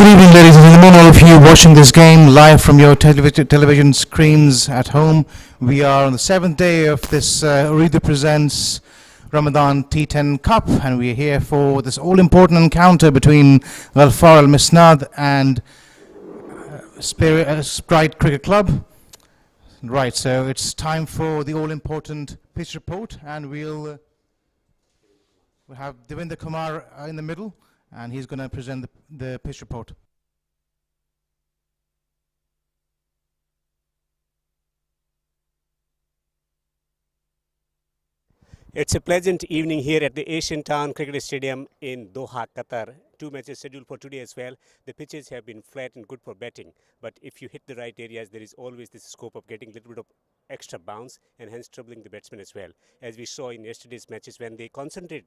Good evening, ladies and gentlemen, all of you watching this game live from your television screens at home. We are on the 7th day of this Ooredoo Presents Ramadan T10 Cup, and we are here for this all-important encounter between Galfar Misnad and Sprite Cricket Club. Right, so it's time for the all-important pitch report, and we'll have Devinder Kumar in the middle, and he's going to present the pitch report. It's a pleasant evening here at the Asian Town Cricket Stadium in Doha, Qatar. Two matches scheduled for today as well. The pitches have been flat and good for batting, but if you hit the right areas, there is always this scope of getting a little bit of extra bounce and hence troubling the batsmen as well. As we saw in yesterday's matches, when they concentrated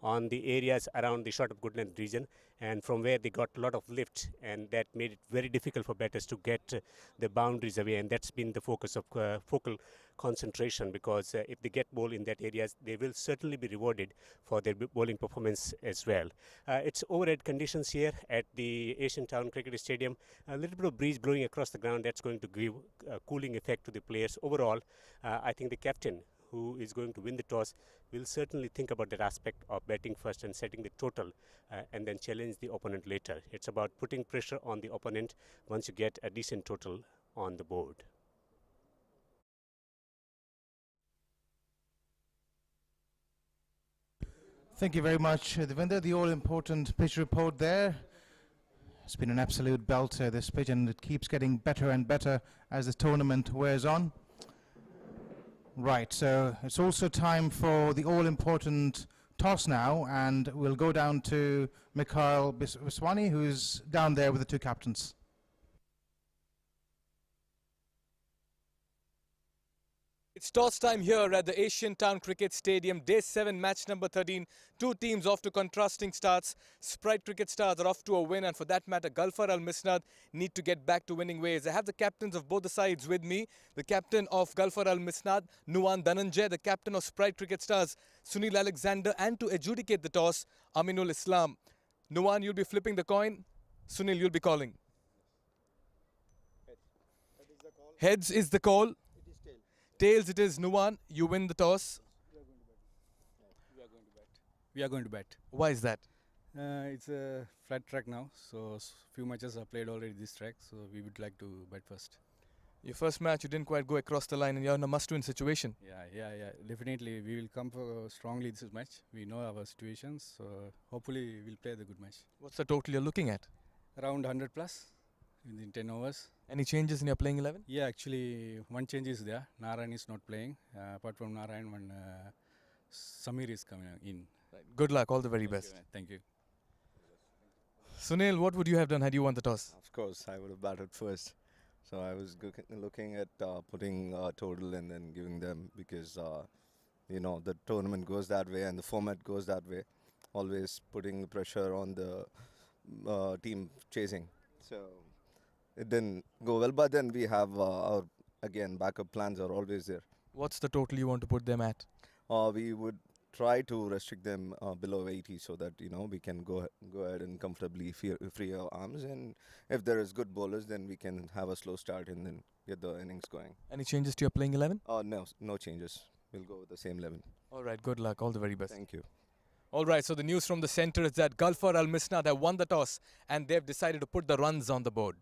on the areas around the short of good length region, and from where they got a lot of lift, and that made it very difficult for batters to get the boundaries away, and that's been the focus of focal concentration, because if they get ball in that areas, they will certainly be rewarded for their bowling performance as well. It's overhead conditions here at the Asian Town Cricket Stadium. A little bit of breeze blowing across the ground, that's going to give a cooling effect to the players. Overall, I think the captain, who is going to win the toss, will certainly think about that aspect of batting first and setting the total and then challenge the opponent later. It's about putting pressure on the opponent once you get a decent total on the board. Thank you very much, Devinder. The all-important pitch report there. It's been an absolute belter, this pitch, and it keeps getting better and better as the tournament wears on. Right, so it's also time for the all-important toss now, and we'll go down to Mikhail Biswani, who's down there with the two captains. It's toss time here at the Asian Town Cricket Stadium, Day 7, match number 13. Two teams off to contrasting starts. Sprite Cricket Stars are off to a win, and for that matter, Galfar Al-Misnad need to get back to winning ways. I have the captains of both the sides with me. The captain of Galfar Al-Misnad, Nuwan Dhananjay, the captain of Sprite Cricket Stars, Sunil Alexander, and to adjudicate the toss, Aminul Islam. Nuwan, you'll be flipping the coin. Sunil, you'll be calling. Heads is the call. Tails it is. Nuwan, you win the toss. We are going to bat. Why is that? It's a flat track now, so few matches are played already this track, so we would like to bat first. Your first match, you didn't quite go across the line and you're in a must-win situation. Yeah. Definitely, we will come for strongly this match. We know our situations, so hopefully we'll play the good match. What's the total you're looking at? Around 100 plus in 10 overs. Any changes in your playing 11? Yeah, actually one change is there. Narayan is not playing. Apart from Narayan, one Samir is coming in. Right. Good luck, all the very best. Thank you. Sunil, what would you have done had you won the toss? Of course, I would have batted first. So I was looking at putting total and then giving them, because the tournament goes that way and the format goes that way. Always putting the pressure on the team chasing. So it didn't go well, but then we have our backup plans are always there. What's the total you want to put them at? We would try to restrict them below 80, so that we can go ahead and comfortably free our arms, and if there is good bowlers, then we can have a slow start and then get the innings going. Any changes to your playing 11? No changes. We'll go with the same 11. All right, good luck, all the very best. Thank you. All right, so the news from the centre is that Galfar Al-Misnad have won the toss and they've decided to put the runs on the board.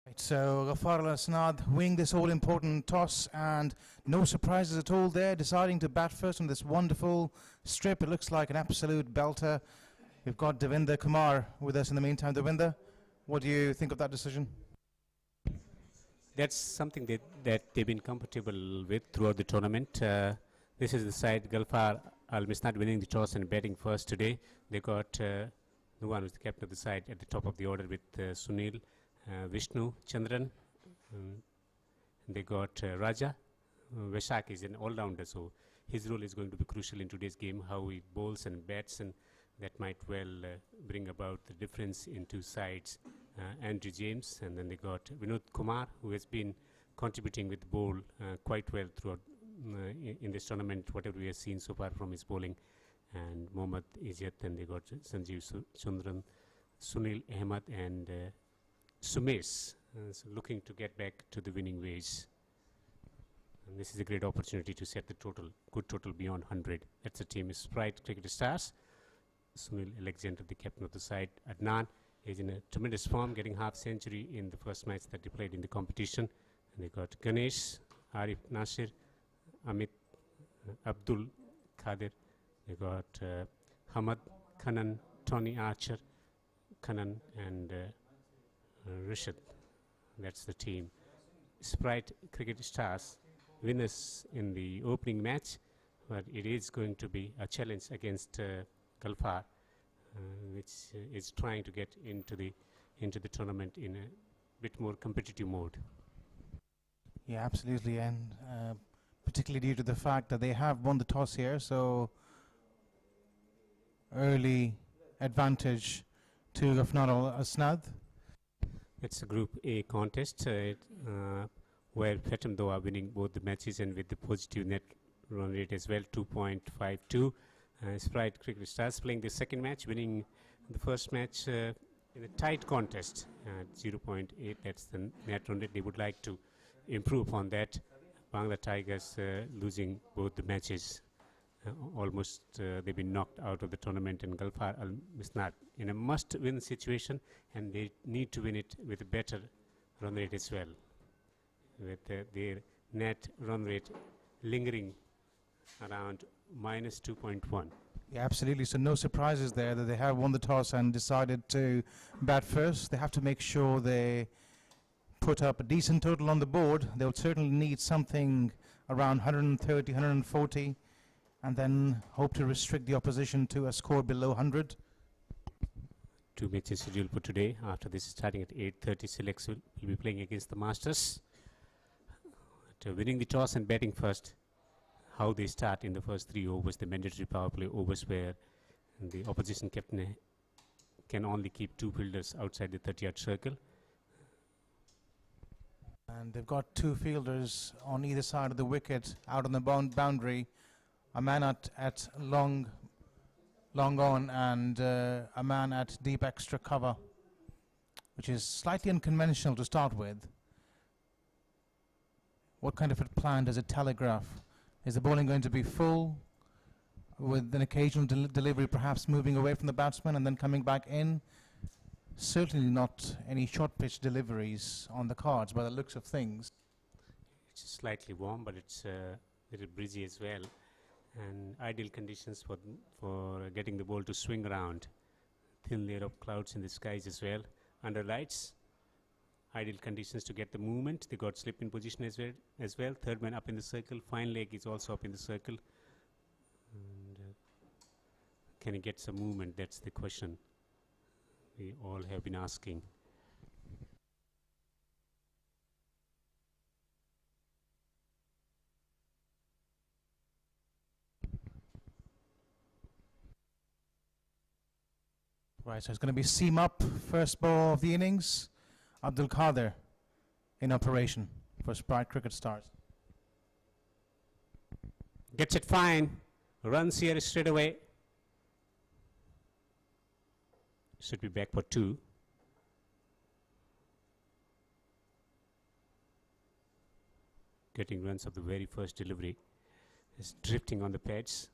Right, so Galfar Al-Misnad winning this all-important toss, and no surprises at all there, deciding to bat first on this wonderful strip. It looks like an absolute belter. We've got Devinder Kumar with us in the meantime. Devinder, what do you think of that decision? That's something that they've been comfortable with throughout the tournament. This is the side, Galfar Al-Misnad winning the toss and batting first today. They got Nuwan, who's the captain of the side, at the top of the order with Sunil, Vishnu, Chandran. They got Raja. Veshak is an all-rounder, so his role is going to be crucial in today's game, how he bowls and bats, and that might well bring about the difference in two sides. Andrew James, and then they got Vinod Kumar, who has been contributing with the bowl quite well throughout in this tournament, whatever we have seen so far from his bowling. and Mohammad Izzat, and they got Sanjeev Sundran, Sunil Ahmed, and Sumesh, so looking to get back to the winning ways. And this is a great opportunity to set the total, good total beyond 100. That's the team is Sprite Cricket Stars. Sunil Alexander, the captain of the side. Adnan is in a tremendous form, getting half century in the first match that they played in the competition. And they got Ganesh, Arif Nasir, Amit, Abdul Khadir. They got Hamad, Kanan, Tony Archer, Kanan, and Rishad. That's the team. Sprite Cricket Stars, winners in the opening match, but it is going to be a challenge against Galfar, which is trying to get into the tournament in a bit more competitive mode. Yeah, absolutely, and particularly due to the fact that they have won the toss here, so early advantage to Gafnar Asnad. It's a Group A contest where Fatum Doha winning both the matches and with the positive net run rate as well, 2.52. Sprite Cricket Stars playing the second match, winning the first match in a tight contest at 0.8. That's the net run rate. They would like to improve on that. Bangla Tigers losing both the matches. Almost they've been knocked out of the tournament, and Galfar Al Misnad in a must-win situation, and they need to win it with a better run rate as well, with their net run rate lingering around minus 2.1. Yeah, absolutely. So no surprises there that they have won the toss and decided to bat first. They have to make sure they put up a decent total on the board. They'll certainly need something around 130, 140, and then hope to restrict the opposition to a score below 100. Two matches scheduled for today. After this, starting at 8:30, selects will be playing against the Masters. Winning the toss and batting first. How they start in the first 3 overs, the mandatory power play overs, where the opposition captain can only keep 2 fielders outside the 30-yard circle. And they've got 2 fielders on either side of the wicket, out on the boundary. A man at long on, and a man at deep extra cover, which is slightly unconventional to start with. What kind of a plan does it telegraph? Is the bowling going to be full, with an occasional delivery perhaps moving away from the batsman and then coming back in? Certainly not any short pitch deliveries on the cards by the looks of things. It's slightly warm, but it's a little breezy as well, and ideal conditions for getting the ball to swing around. Thin layer of clouds in the skies as well. Under lights, ideal conditions to get the movement. They got slip in position as well. Third man up in the circle. Fine leg is also up in the circle. And can he get some movement? That's the question we all have been asking. Right, so it's going to be seam up, first ball of the innings. Abdul Qadir in operation for Sprite Cricket Stars. Gets it fine. Runs here straight away. Should be back for 2. Getting runs of the very first delivery. Is drifting on the pads.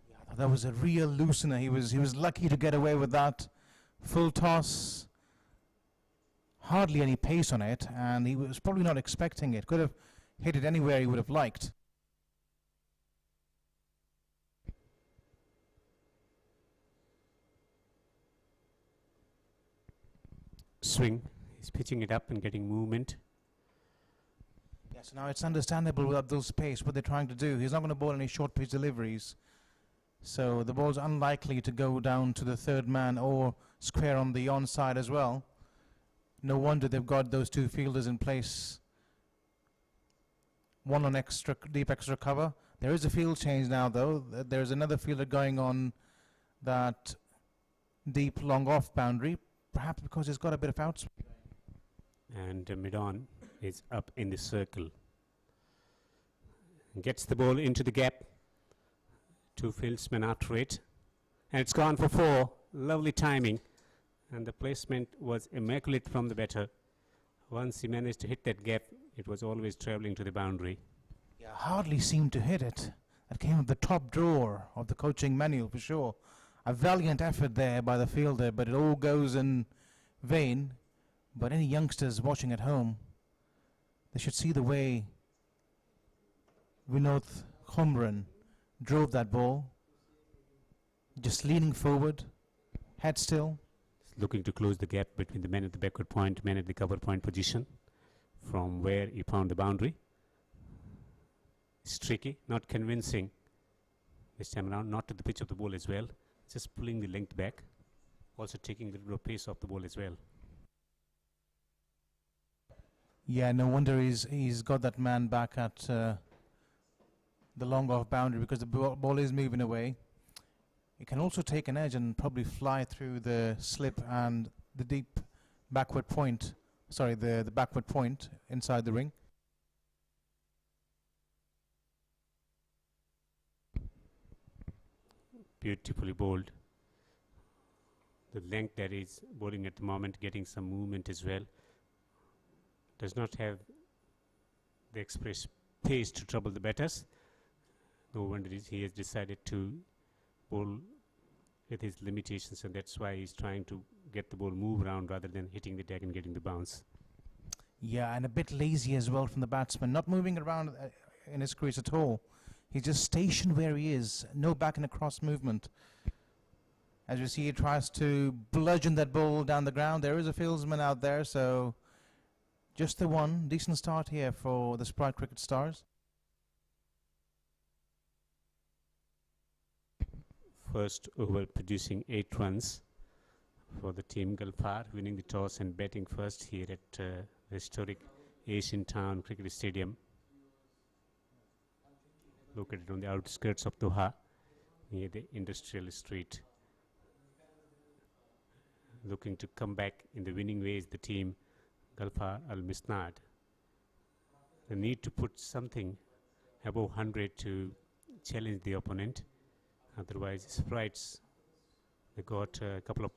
Yeah, that was a real loosener. He was lucky to get away with that. Full toss. Hardly any pace on it, and he was probably not expecting it. Could have hit it anywhere he would have liked. Swing. He's pitching it up and getting movement. Yes, now it's understandable with Abdul's pace what they're trying to do. He's not going to bowl any short pitch deliveries, so the ball's unlikely to go down to the third man or square on the onside as well. No wonder they've got those 2 fielders in place. One on deep extra cover. There is a field change now, though. There's another fielder going on that deep long off boundary, perhaps because he's got a bit of outswing. And mid-on is up in the circle. Gets the ball into the gap Two fieldsmen after it. And it's gone for 4. Lovely timing. And the placement was immaculate from the batter. Once he managed to hit that gap, it was always travelling to the boundary. Yeah, hardly seemed to hit it. That came at the top drawer of the coaching manual for sure. A valiant effort there by the fielder, but it all goes in vain. But any youngsters watching at home, they should see the way Vinod Khomran drove that ball. Just leaning forward, head still. Looking to close the gap between the man at the backward point, man at the cover point position from where he found the boundary. It's tricky, not convincing this time around, not to the pitch of the ball as well, just pulling the length back, also taking the pace off the ball as well. Yeah, no wonder he's got that man back at the long off boundary, because the ball is moving away. It can also take an edge and probably fly through the slip and the deep backward point, sorry, the backward point inside the ring. Beautifully bowled. The length that is bowling at the moment, getting some movement as well. Does not have the express pace to trouble the batters. No wonder he has decided to bowl with his limitations, and that's why he's trying to get the ball move around rather than hitting the deck and getting the bounce. Yeah, and a bit lazy as well from the batsman, not moving around in his crease at all. He's just stationed where he is, no back and across movement. As you see, he tries to bludgeon that ball down the ground. There is a fieldsman out there, so just the one. Decent start here for the Sprite Cricket Stars. First over producing 8 runs for the team. Galfar winning the toss and batting first here at the historic Asian Town Cricket Stadium, located on the outskirts of Doha near the industrial street. Looking to come back in the winning ways, the team Galfar Al-Misnad. They need to put something above 100 to challenge the opponent. Otherwise, Sprites, they got a couple of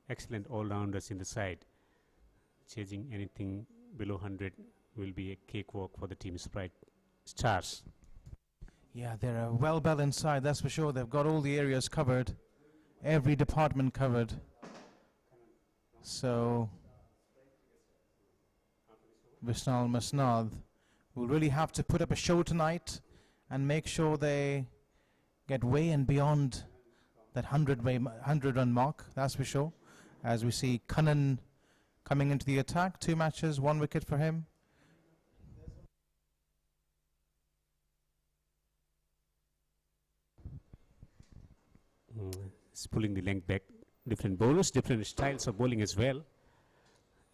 excellent all-rounders in the side. Chasing anything below 100 will be a cakewalk for the team Sprite Stars. Yeah, they're a well-balanced side, that's for sure. They've got all the areas covered, every department covered. So, Vishnal Masnad will really have to put up a show tonight and make sure they get way and beyond that 100-run mark, that's for sure. As we see Kannan coming into the attack, 2 matches, 1 wicket for him. It's pulling the length back. Different bowlers, different styles of bowling as well.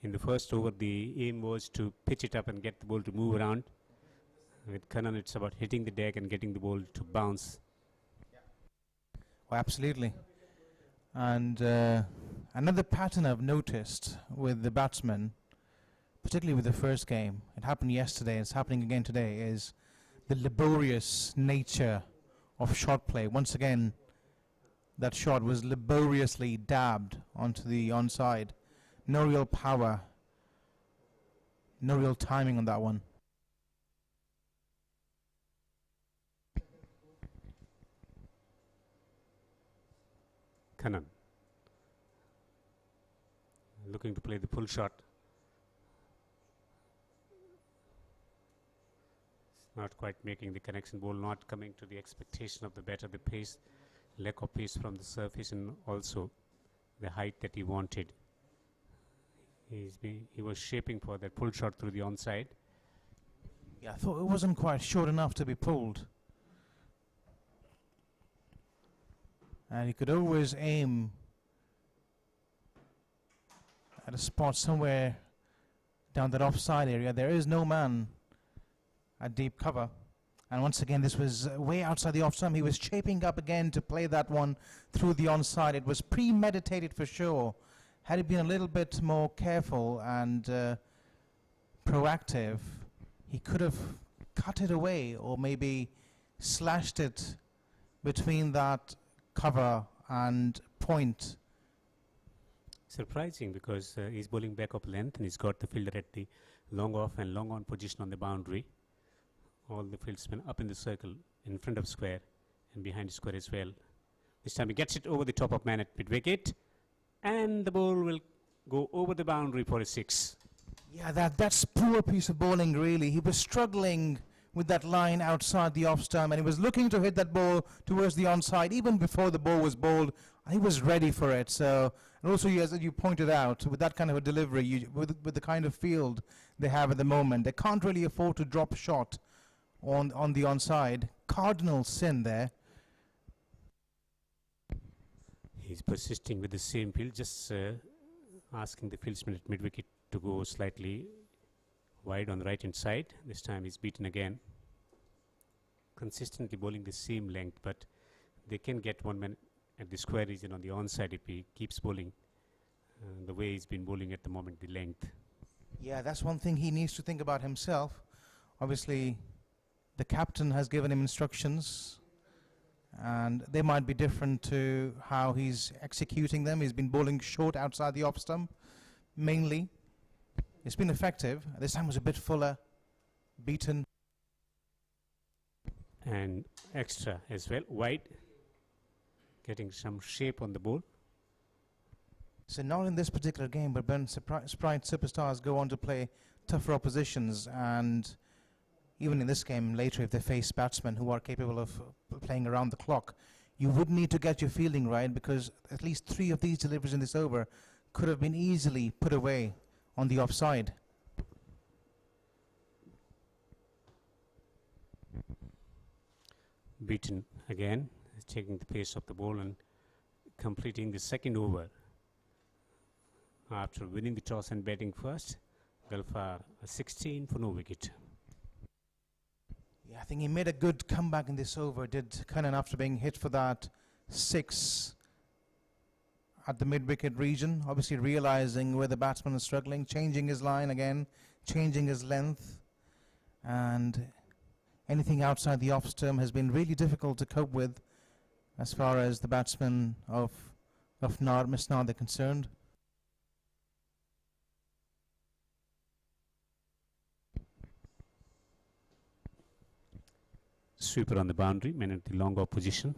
In the first over, the aim was to pitch it up and get the ball to move around. With Kannan, it's about hitting the deck and getting the ball to bounce. Oh, absolutely. And another pattern I've noticed with the batsmen, particularly with the first game, it happened yesterday, it's happening again today, is the laborious nature of shot play. Once again, that shot was laboriously dabbed onto the onside. No real power, no real timing on that one. Kannan looking to play the pull shot. It's not quite making the connection. Ball not coming to the expectation of the batter. The pace, lack of pace from the surface, and also the height that he wanted. He was shaping for that pull shot through the onside. Yeah, I thought it wasn't quite short enough to be pulled. And he could always aim at a spot somewhere down that offside area. There is no man at deep cover. And once again, this was way outside the offside. He was shaping up again to play that one through the onside. It was premeditated for sure. Had he been a little bit more careful and proactive, he could have cut it away or maybe slashed it between that cover and point. Surprising because he's bowling back up length and he's got the fielder at the long off and long on position on the boundary. All the fieldsmen up in the circle in front of square and behind the square as well. This time he gets it over the top of man at mid wicket and the ball will go over the boundary for a 6. Yeah, that's poor piece of bowling really. He was struggling with that line outside the off stump and he was looking to hit that ball towards the onside even before the ball was bowled. He was ready for it. So, and also as you pointed out, with that kind of a delivery, with the kind of field they have at the moment, they can't really afford to drop shot on the onside. Cardinal sin there. He's persisting with the same field, just asking the fieldsman at mid wicket to go slightly wide on the right hand side. This time he's beaten again. Consistently bowling the same length, but they can get one man at the square region on the onside if he keeps bowling the way he's been bowling at the moment, the length. Yeah, that's one thing he needs to think about himself. Obviously, the captain has given him instructions and they might be different to how he's executing them. He's been bowling short outside the off stump, mainly. It's been effective. This time was a bit fuller, beaten. And extra as well, wide, getting some shape on the ball. So not in this particular game, but when Sprite superstars go on to play tougher oppositions, and even in this game later, if they face batsmen who are capable of playing around the clock, you would need to get your fielding right, because at least 3 of these deliveries in this over could have been easily put away on the offside. Beaten again, taking the pace of the ball and completing the second over. After winning the toss and batting first, Galfar 16 for no wicket. Yeah, I think he made a good comeback in this over, did Kannan, after being hit for that 6 at the mid-wicket region, obviously realizing where the batsman is struggling, changing his line again, changing his length, and anything outside the off-stump has been really difficult to cope with as far as the batsmen of Misnad are concerned. Sweeper on the boundary, men at the long off position.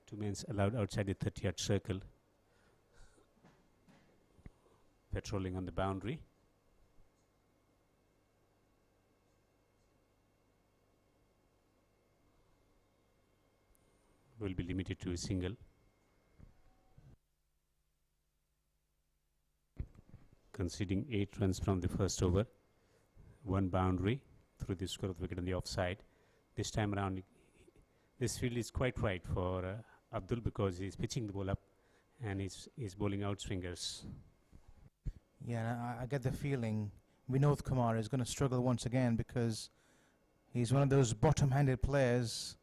2 men allowed outside the 30-yard circle. Patrolling on the boundary. Will be limited to a single. Conceding 8 runs from the first over. 1 boundary through the score of the wicket on the offside. This time around, this field is quite right for Abdul, because he's pitching the ball up and he's bowling out swingers. Yeah, I get the feeling Vinod Kumar is going to struggle once again, because he's one of those bottom-handed players.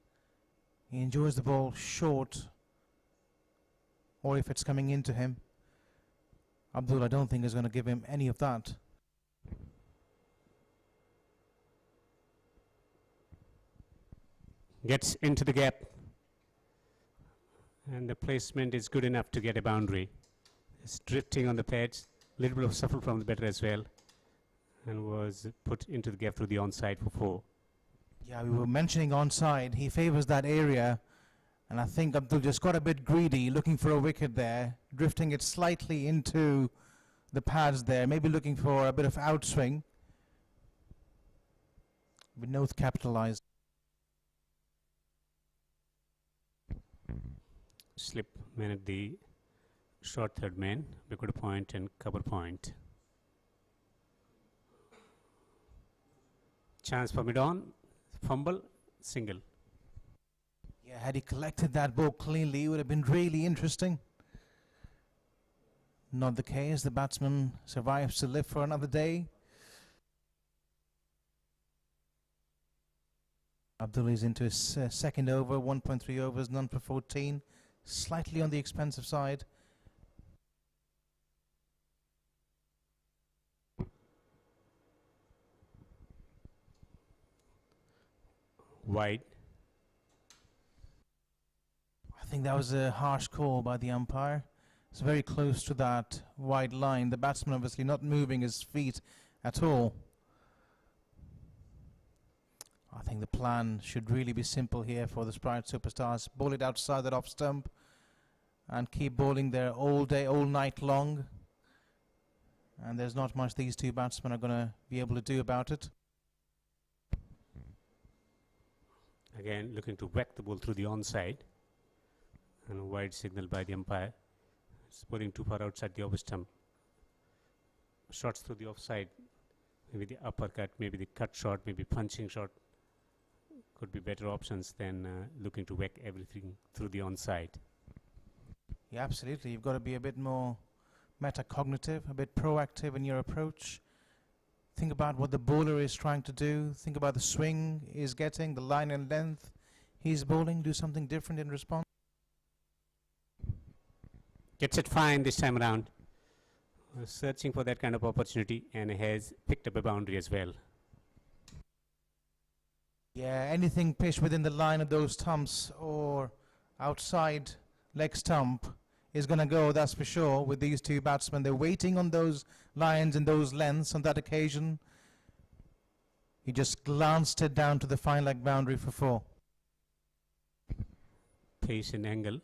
He enjoys the ball short, or if it's coming into him. Abdul, I don't think, is going to give him any of that. Gets into the gap. And the placement is good enough to get a boundary. It's drifting on the pads. A little bit of shuffle from the batter as well. And was put into the gap through the onside for 4. Yeah, we were mentioning onside. He favours that area. And I think Abdul just got a bit greedy, looking for a wicket there, drifting it slightly into the pads there, maybe looking for a bit of outswing. Vinod capitalised. Slip man at the short third man, wicket point and cover point. Chance for mid-on, fumble, single. Yeah, had he collected that ball cleanly, it would have been really interesting. Not the case. The batsman survives to live for another day. Abdul is into his second over, 1.3 overs, none for 14. Slightly on the expensive side. wide. I think that was a harsh call by the umpire. It's very close to that wide line. The batsman obviously not moving his feet at all. I think the plan should really be simple here for the Sprite superstars. Bowl it outside that off stump and keep bowling there all day, all night long. And there's not much these two batsmen are going to be able to do about it. Again, looking to whack the ball through the onside. And a wide signal by the umpire. It's bowling too far outside the over stump. Shots through the offside. Maybe the uppercut, maybe the cut shot, maybe punching shot. Could be better options than looking to whack everything through the onside. Yeah, absolutely. You've got to be a bit more metacognitive, a bit proactive in your approach. Think about what the bowler is trying to do. Think about the swing he's getting, the line and length he's bowling. Do something different in response. Gets it fine this time around. Searching for that kind of opportunity and has picked up a boundary as well. Yeah, anything pitched within the line of those stumps or outside leg stump is going to go, that's for sure, with these two batsmen. They're waiting on those lines and those lengths on that occasion. He just glanced it down to the fine leg boundary for 4. Pace and angle.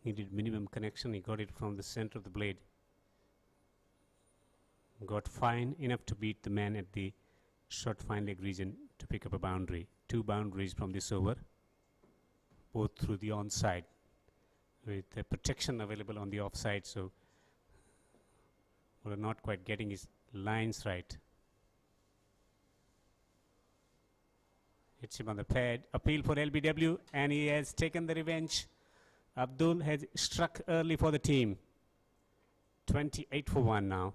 Needed minimum connection. He got it from the center of the blade. Got fine enough to beat the man at the short fine leg region to pick up a boundary. 2 boundaries from this over, both through the onside, with the protection available on the offside, so we're not quite getting his lines right. Hits him on the pad. Appeal for LBW, and he has taken the revenge. Abdul has struck early for the team. 28 for 1 now.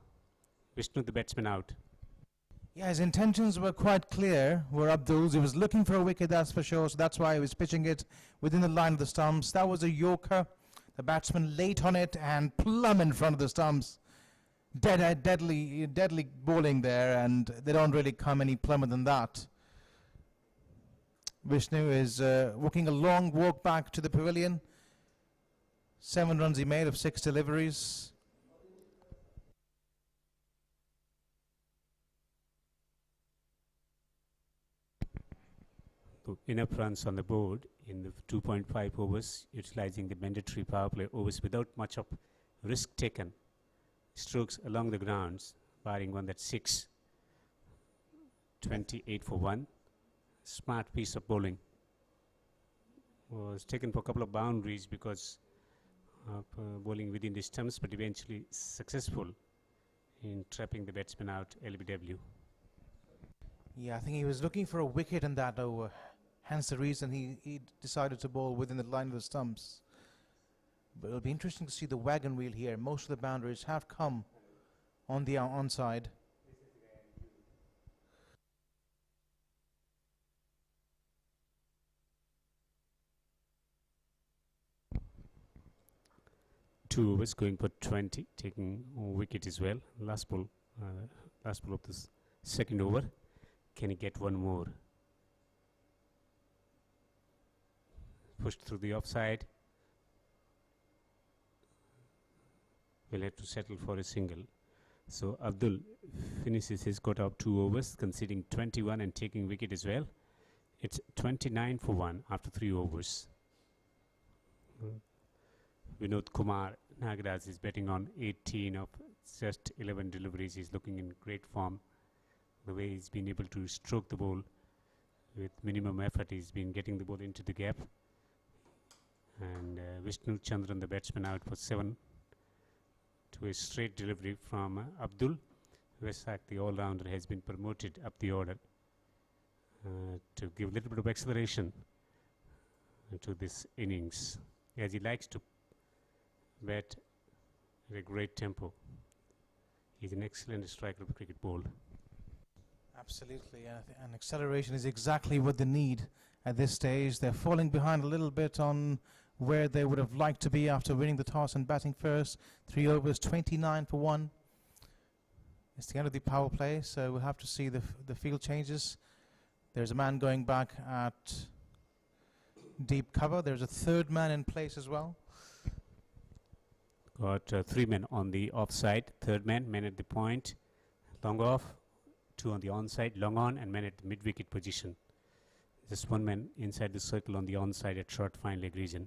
Vishnu, the batsman, out. Yeah, his intentions were quite clear, were Abdul's. He was looking for a wicket, that's for sure, so that's why he was pitching it within the line of the stumps. That was a yorker. The batsman late on it and plumb in front of the stumps. Deadly bowling there, and they don't really come any plumber than that. Vishnu is walking a long walk back to the pavilion. 7 runs he made of 6 deliveries. Enough runs on the board in the 2.5 overs, utilizing the mandatory power play overs without much of risk taken. Strokes along the grounds, barring one that's 6. 28 for 1. Smart piece of bowling. Was taken for a couple of boundaries because of bowling within the stumps, but eventually successful in trapping the batsman out, LBW. Yeah, I think he was looking for a wicket in that over. Hence the reason he decided to bowl within the line of the stumps. But it'll be interesting to see the wagon wheel here. Most of the boundaries have come on the onside. Two overs going for 20, taking wicket as well. Last ball of this second over. Can he get one more? Pushed through the offside. Will have to settle for a single. So Abdul finishes his quota of 2 overs, conceding 21 and taking wicket as well. It's 29 for 1 after 3 overs. Vinod Kumar Nagaraj is betting on 18 of just 11 deliveries. He's looking in great form. The way he's been able to stroke the ball with minimum effort, he's been getting the ball into the gap. And Vishnu Chandran, the batsman, out for 7 to a straight delivery from Abdul. Vesak, the all-rounder, has been promoted up the order to give a little bit of acceleration to this innings, as he likes to bat at a great tempo. He's an excellent striker of cricket ball. Absolutely, and acceleration is exactly what they need at this stage. They're falling behind a little bit on where they would have liked to be after winning the toss and batting first. 3 overs, 29 for 1. It's the end of the power play, so we'll have to see the field changes. There's a man going back at deep cover. There's a third man in place as well. Got 3 men on the offside. Third man at the point. Long off. 2 on the onside. Long on and men at the mid-wicket position. Just 1 man inside the circle on the onside at short fine leg region.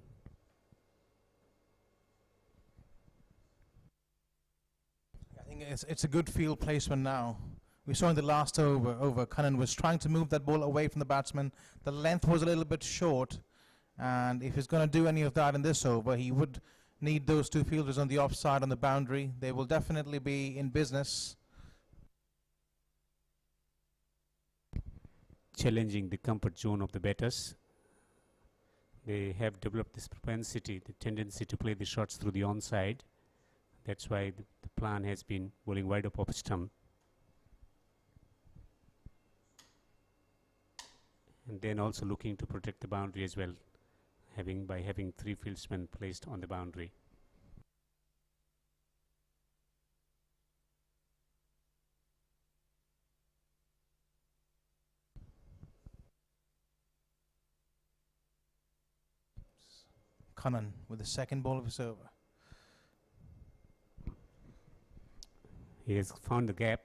I think it's a good field placement now. We saw in the last over, Cunnan was trying to move that ball away from the batsman. The length was a little bit short, and if he's going to do any of that in this over, he would need those 2 fielders on the offside on the boundary. They will definitely be in business. Challenging the comfort zone of the batters. They have developed this propensity, the tendency to play the shots through the onside. That's why the plan has been bowling wide off stump. And then also looking to protect the boundary as well, by having 3 fieldsmen placed on the boundary. Cunnan with the second ball of his over. He has found the gap.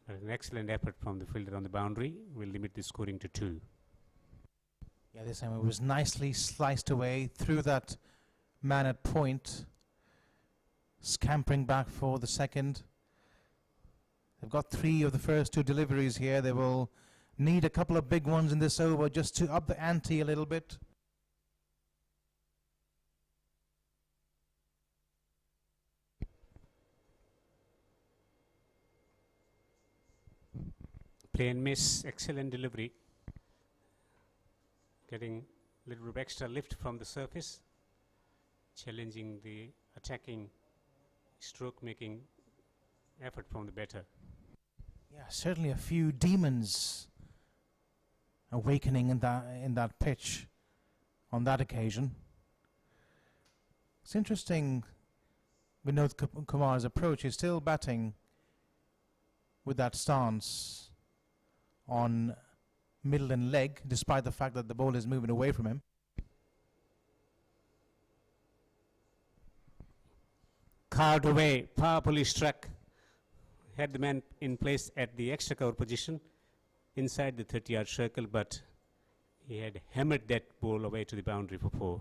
An excellent effort from the fielder on the boundary will limit the scoring to 2. Yeah, this time it was nicely sliced away through that man at point, scampering back for the second. They've got 3 of the first 2 deliveries here. They will need a couple of big ones in this over just to up the ante a little bit. Play and miss, excellent delivery. Getting a little bit of extra lift from the surface, challenging the attacking stroke making effort from the batter. Yeah, certainly a few demons awakening in that pitch on that occasion. It's interesting, Vinod Kumar's approach. He's still batting with that stance on middle and leg, despite the fact that the ball is moving away from him. Carved away, powerfully struck. Had the man in place at the extra cover position inside the 30-yard circle, but he had hammered that ball away to the boundary for 4.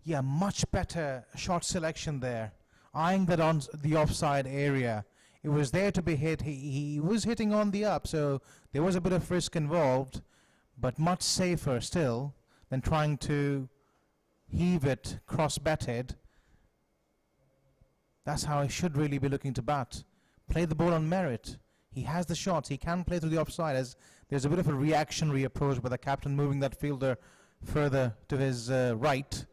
Yeah, much better shot selection there. Eyeing that on the offside area. It was there to be hit. He was hitting on the up, so there was a bit of risk involved, but much safer still than trying to heave it cross-batted. That's how he should really be looking to bat. Play the ball on merit. He has the shots. He can play through the offside, as there's a bit of a reactionary approach by the captain, moving that fielder further to his right.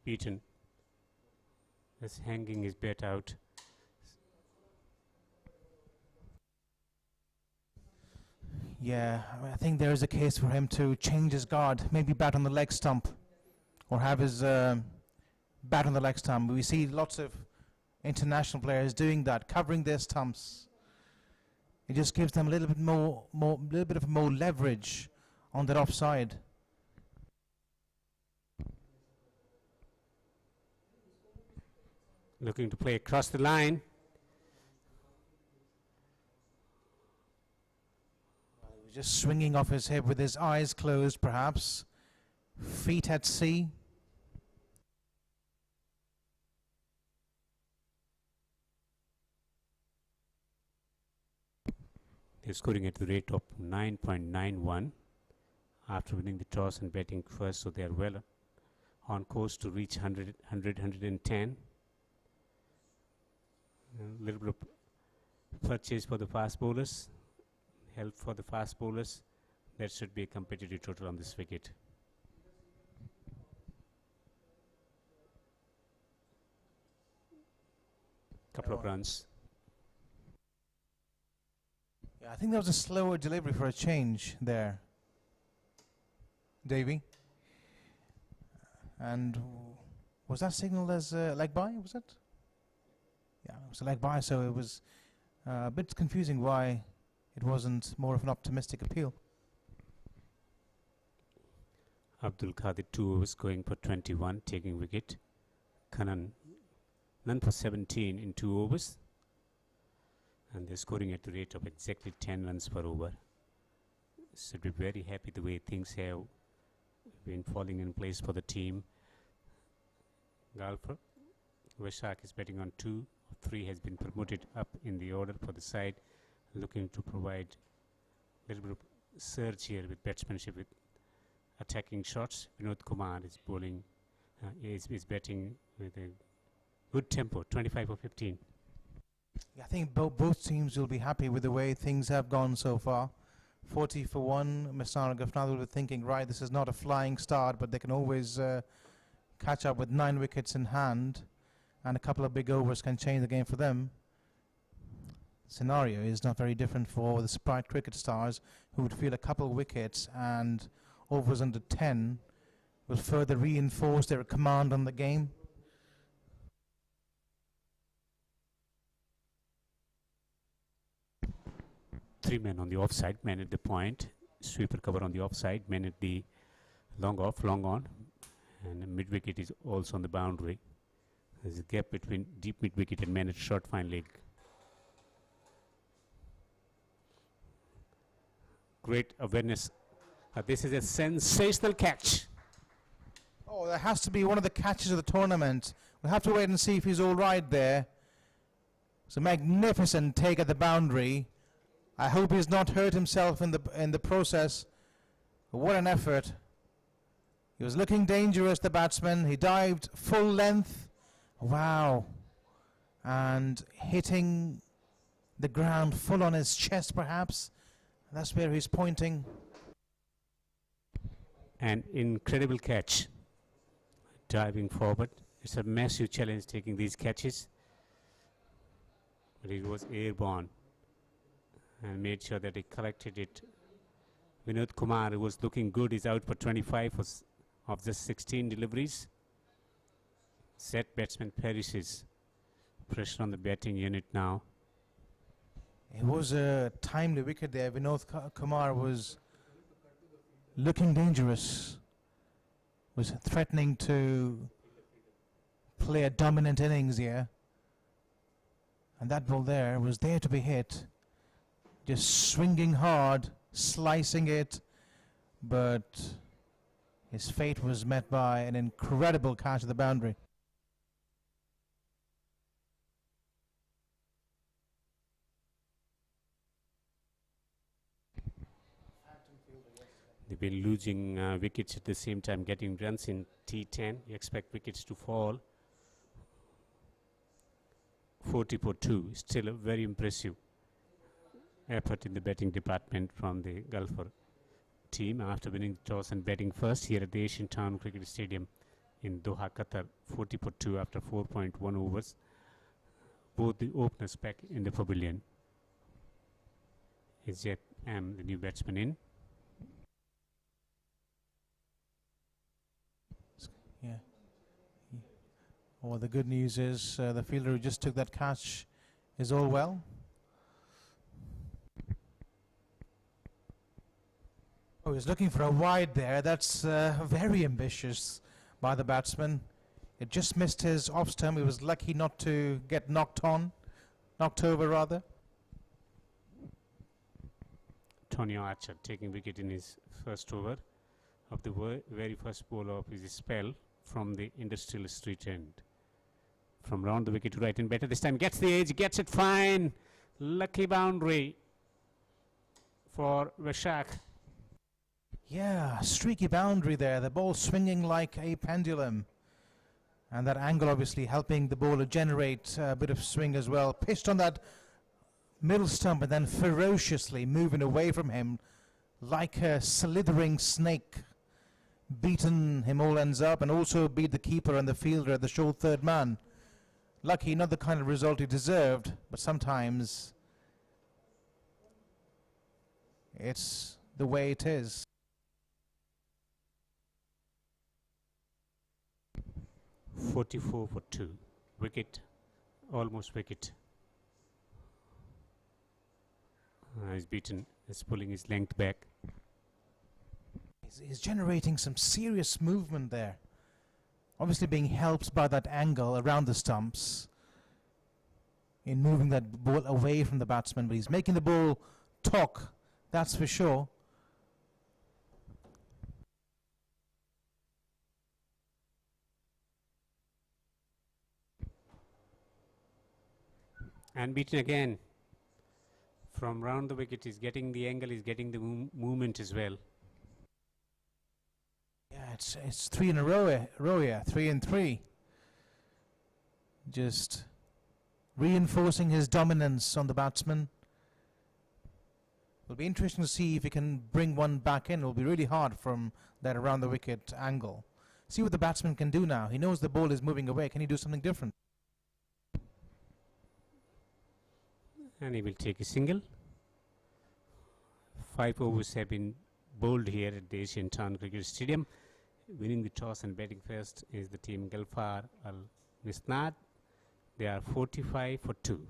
Beaten. Just hanging his bat out. Yeah, I think there is a case for him to change his guard, maybe bat on the leg stump, or have his bat on the leg stump. We see lots of international players doing that, covering their stumps. It just gives them a little bit more leverage on that offside. Looking to play across the line. Just swinging off his hip with his eyes closed, perhaps. Feet at sea. They're scoring at the rate of 9.91 after winning the toss and batting first, so they are well on course to reach 110. A little bit of purchase for the fast bowlers, help for the fast bowlers. That should be a competitive total on this wicket. Couple of runs. Yeah, I think there was a slower delivery for a change there, Davy. And was that signalled as leg by, was it? was a leg by, so it was a bit confusing why it wasn't more of an optimistic appeal. Abdul Qadir 2 overs going for 21, taking wicket. Kanan none for 17 in 2 overs. And they're scoring at the rate of exactly 10 runs per over. So we're very happy the way things have been falling in place for the team. Galfar, Vishak is betting on 2. 3 has been promoted up in the order for the side, looking to provide a little bit of surge here with batsmanship, with attacking shots. Vinod Kumar is bowling, is betting with a good tempo, 25 for 15. Yeah, I think both teams will be happy with the way things have gone so far. 40 for 1, Misnad and Gafnad will be thinking, right, this is not a flying start, but they can always catch up with 9 wickets in hand, and a couple of big overs can change the game for them. Scenario is not very different for the Sprite cricket stars, who would feel a couple of wickets and overs under 10 will further reinforce their command on the game. Three men on the offside, man at the point, sweeper cover on the offside, man at the long off, long on, and mid wicket is also on the boundary. There's a gap between deep mid wicket and man at short fine leg. Great awareness. This is a sensational catch. Oh, that has to be one of the catches of the tournament. We'll have to wait and see if he's all right there. It's a magnificent take at the boundary. I hope he's not hurt himself in the process. But what an effort. He was looking dangerous, the batsman. He dived full length. Wow. And hitting the ground full on his chest, perhaps. That's where he's pointing. An incredible catch. Diving forward. It's a massive challenge taking these catches. But it was airborne. And made sure that he collected it. Vinod Kumar, who was looking good, is out for 25 of the 16 deliveries. Set batsman perishes. Pressure on the batting unit now. It was a timely wicket there. Vinod Kumar was looking dangerous. Was threatening to play a dominant innings here. And that ball there was there to be hit. Just swinging hard, slicing it, but his fate was met by an incredible catch at the boundary. They've been losing wickets at the same time, getting runs in T10. You expect wickets to fall. 40 for 2, still a very impressive effort in the batting department from the Galfar team after winning the toss and batting first here at the Asian Town Cricket Stadium in Doha, Qatar. 40 for 2 after 4.1 overs. Both the openers back in the pavilion. Is yet the new batsman in. Yeah. Oh, the good news is the fielder who just took that catch is all well. Oh, he's looking for a wide there. That's very ambitious by the batsman. It just missed his off stump. He was lucky not to get knocked over rather. Tony Archer taking wicket in his first over of the very first ball of his spell from the industrial street end. From round the wicket to right and better this time. Gets the edge, gets it fine. Lucky boundary for Vishak. Yeah, streaky boundary there. The ball swinging like a pendulum. And that angle obviously helping the bowler generate a bit of swing as well. Pitched on that middle stump and then ferociously moving away from him like a slithering snake. Beaten him all ends up and also beat the keeper and the fielder at the short third man. Lucky, not the kind of result he deserved, but sometimes it's the way it is. .44 for 2. Wicket almost wicket. He's beaten. He's pulling his length back. He's generating some serious movement there. Obviously being helped by that angle around the stumps in moving that ball away from the batsman, but he's making the ball talk, that's for sure. And beaten again. From round the wicket, he's getting the angle, he's getting the movement as well. Yeah, it's three in a row, yeah, 3 and 3. Just reinforcing his dominance on the batsman. It'll be interesting to see if he can bring one back in. It'll be really hard from that around the wicket angle. See what the batsman can do now. He knows the ball is moving away. Can he do something different? And he will take a single. 5 overs have been bowled here at the Asian Town Cricket Stadium. Winning the toss and batting first is the team Galfar Al Misnad. They are 45 for 2.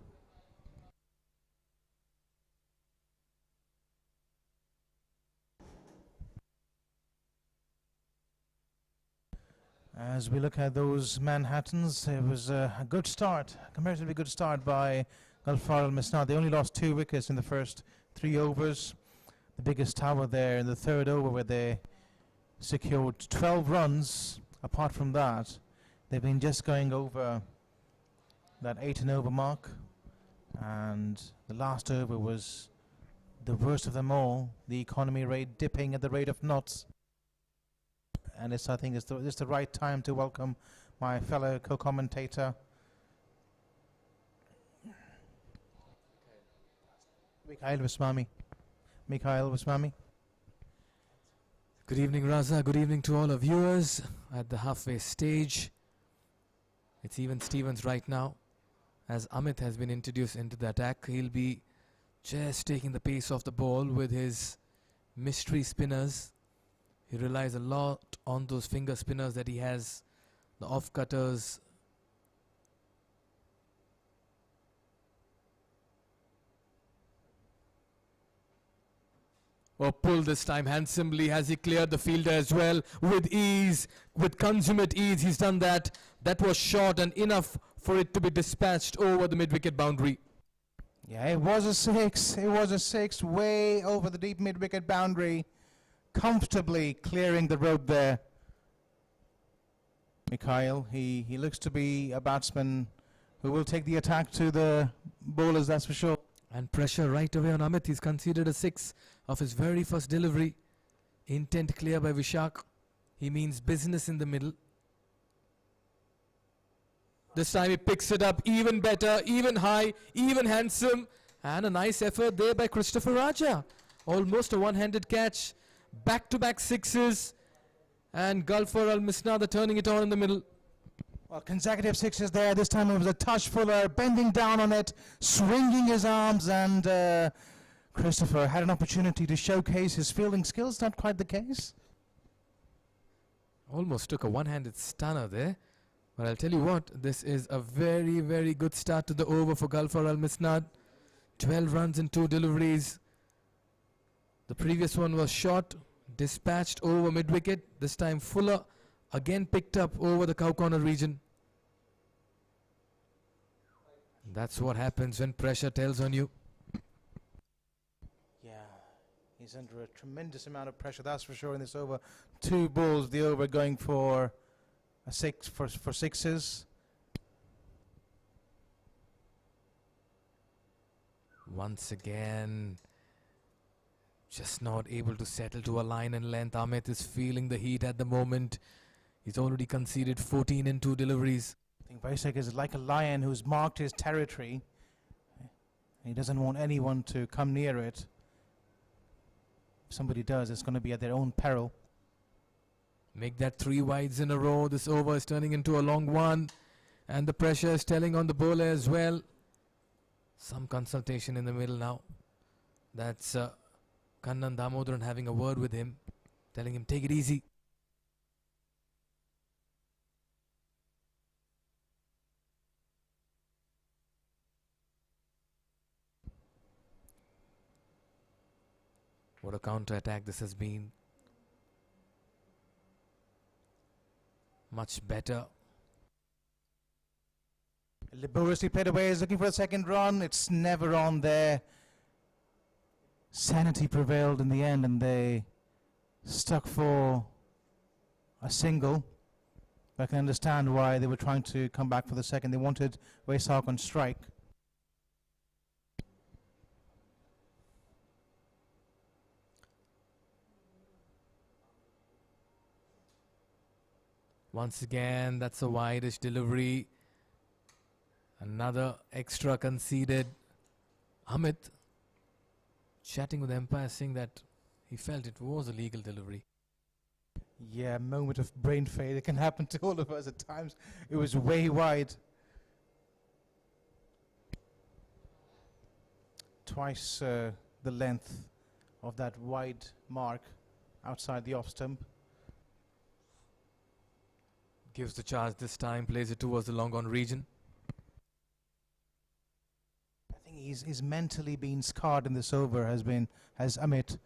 As we look at those Manhattans, it was a good start, comparatively good start by Galfar Al Misnad. They only lost 2 wickets in the first 3 overs. The biggest tower there in the 3rd over where they secured 12 runs. Apart from that, they've been just going over that 8 and over mark. And the last over was the worst of them all. The economy rate dipping at the rate of knots. And I think it's the right time to welcome my fellow co-commentator, Mikhail Vasmami. Good evening, Raza. Good evening to all our viewers at the halfway stage. It's even Stevens right now. As Amit has been introduced into the attack, he'll be just taking the pace off the ball with his mystery spinners. He relies a lot on those finger spinners that he has, the off cutters. Oh, pull this time handsomely. Has he cleared the fielder as well with ease, with consummate ease? He's done that. That was short and enough for it to be dispatched over the mid-wicket boundary. Yeah, it was a 6. It was a 6 way over the deep mid-wicket boundary, comfortably clearing the road there. Mikhail, he looks to be a batsman who will take the attack to the bowlers, that's for sure. And pressure right away on Amit. He's conceded a 6 of his very first delivery. Intent clear by Vishak. He means business in the middle. This time he picks it up even better, even high, even handsome. And a nice effort there by Christopher Raja. Almost a one-handed catch. Back-to-back 6s. And Galfar Al Misnad turning it on in the middle. Well, consecutive 6s there. This time it was a touch Fuller bending down on it, swinging his arms, and Christopher had an opportunity to showcase his fielding skills. Not quite the case. Almost took a one-handed stunner there. But I'll tell you what, this is a very, very good start to the over for Galfar Al Misnad. 12 runs in 2 deliveries. The previous one was short, dispatched over mid-wicket. This time Fuller again picked up over the cow corner region. That's what happens when pressure tells on you. Yeah, he's under a tremendous amount of pressure, that's for sure, in this over. 2 balls, the over going for a 6 for 6s. Once again, just not able to settle to a line and length. Amit is feeling the heat at the moment. He's already conceded 14 in 2 deliveries. I think Vaishak is like a lion who's marked his territory. He doesn't want anyone to come near it. If somebody does, it's going to be at their own peril. Make that 3 wides in a row. This over is turning into a long one. And the pressure is telling on the bowler as well. Some consultation in the middle now. That's Kannan Damodaran having a word with him, telling him take it easy. What a counter-attack this has been. Much better. Laboriously played away, is looking for a second run. It's never on there. Sanity prevailed in the end and they stuck for a single. I can understand why they were trying to come back for the second. They wanted Waisak on strike. Once again, that's a wide-ish delivery. Another extra conceded. Amit chatting with the umpire, saying that he felt it was a legal delivery. Yeah, moment of brain fade. It can happen to all of us at times. It was way wide. Twice the length of that wide mark outside the off stump. Gives the charge this time, plays it towards the long on region. I think he's mentally been scarred in this over. Has Amit,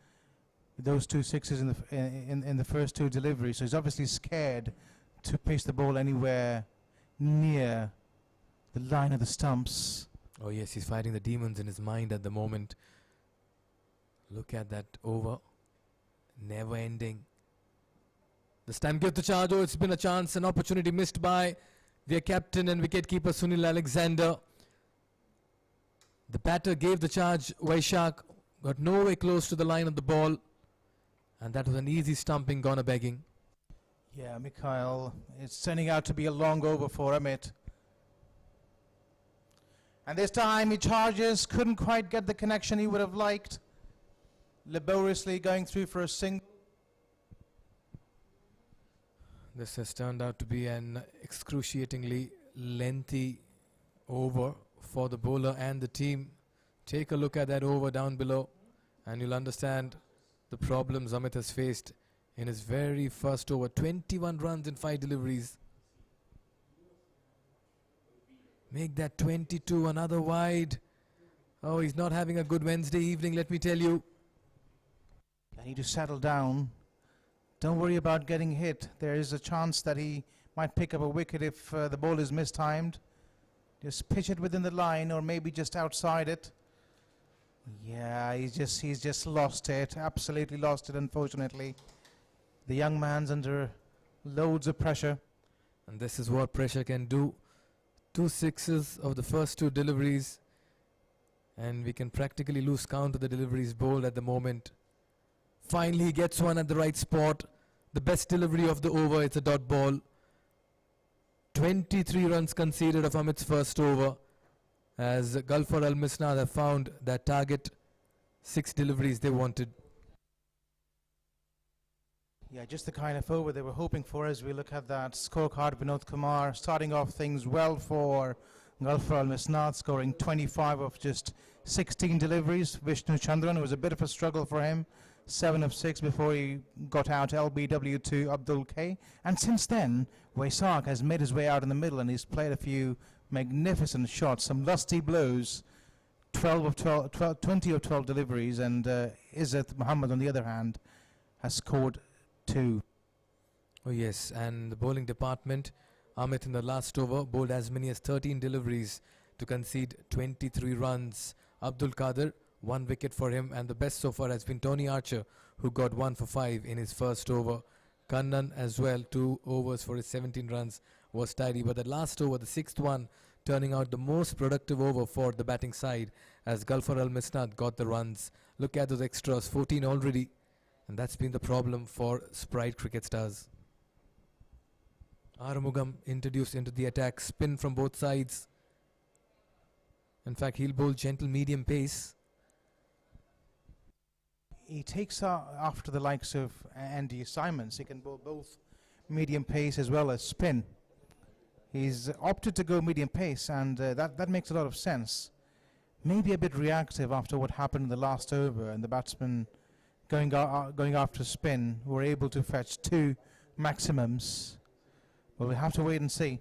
those 2 sixes in the first 2 deliveries. So he's obviously scared to pitch the ball anywhere near the line of the stumps. Oh yes, he's fighting the demons in his mind at the moment. Look at that over. Never ending. This time give the charge. Oh, it's been a chance, an opportunity missed by their captain and wicketkeeper Sunil Alexander. The batter gave the charge. Waisak got nowhere close to the line of the ball. And that was an easy stumping, gone a begging. Yeah, Mikhail, it's turning out to be a long over for Amit. And this time he charges, couldn't quite get the connection he would have liked. Laboriously going through for a single. This has turned out to be an excruciatingly lengthy over for the bowler and the team. Take a look at that over down below and you'll understand the problems Amit has faced in his very first over. 21 runs in 5 deliveries. Make that 22, another wide. Oh, he's not having a good Wednesday evening, let me tell you. I need to settle down. Don't worry about getting hit. There is a chance that he might pick up a wicket if the ball is mistimed. Just pitch it within the line or maybe just outside it. Yeah, he's just lost it. Absolutely lost it, unfortunately. The young man's under loads of pressure. And this is what pressure can do. 2 sixes of the first 2 deliveries. And we can practically lose count of the deliveries bowled at the moment. Finally he gets one at the right spot. The best delivery of the over, it's a dot ball. 23 runs conceded of Amit's first over. As Galfar Al Misnad have found that target. 6 deliveries they wanted. Yeah, just the kind of over they were hoping for as we look at that scorecard. Vinod Kumar starting off things well for Galfar Al Misnad, scoring 25 of just 16 deliveries. Vishnu Chandran, it was a bit of a struggle for him. 7 of 6 before he got out LBW to Abdul K. And since then, Waisak has made his way out in the middle and he's played a few magnificent shots, some lusty blows. 20 of 12 deliveries, and Izzat Muhammad on the other hand has scored 2. Oh yes, and the bowling department, Amit in the last over bowled as many as 13 deliveries to concede 23 runs. Abdul Qadir, 1 wicket for him, and the best so far has been Tony Archer, who got 1 for 5 in his first over. Kannan as well, 2 overs for his 17 runs, was tidy, but the last over, the 6th one, turning out the most productive over for the batting side as Galfar Al Misnad got the runs. Look at those extras, 14 already, and that's been the problem for Sprite Cricket Stars. Arumugam introduced into the attack, spin from both sides. In fact, he'll bowl gentle medium pace. He takes after the likes of Andy Simons. He can bowl both medium pace as well as spin. He's opted to go medium pace, and that makes a lot of sense. Maybe a bit reactive after what happened in the last over, and the batsmen going after spin were able to fetch 2 maximums. Well, we'll have to wait and see.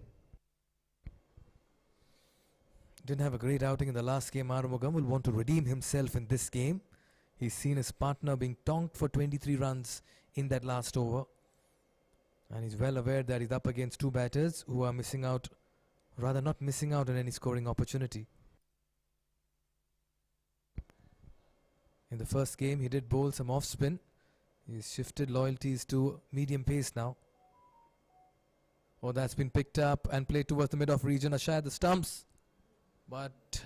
Didn't have a great outing in the last game. Arumugam will want to redeem himself in this game. He's seen his partner being tonked for 23 runs in that last over. And he's well aware that he's up against two batters who are missing out, rather not missing out on any scoring opportunity. In the first game, he did bowl some off spin. He's shifted loyalties to medium pace now. Oh, that's been picked up and played towards the mid-off region, a shy at the stumps. But the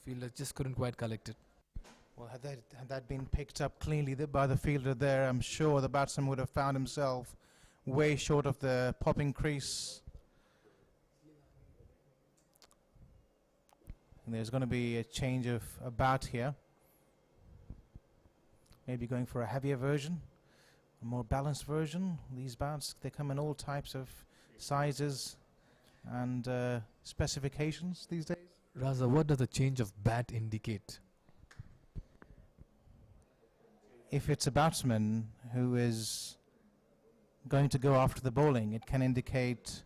fielder just couldn't quite collect it. Well, had that been picked up cleanly by the fielder there, I'm sure the batsman would have found himself way short of the popping crease. And there's going to be a change of a bat here. Maybe going for a heavier version, a more balanced version. These bats, they come in all types of sizes and specifications these days. Raza, what does a change of bat indicate? If it's a batsman who is going to go after the bowling, it can indicate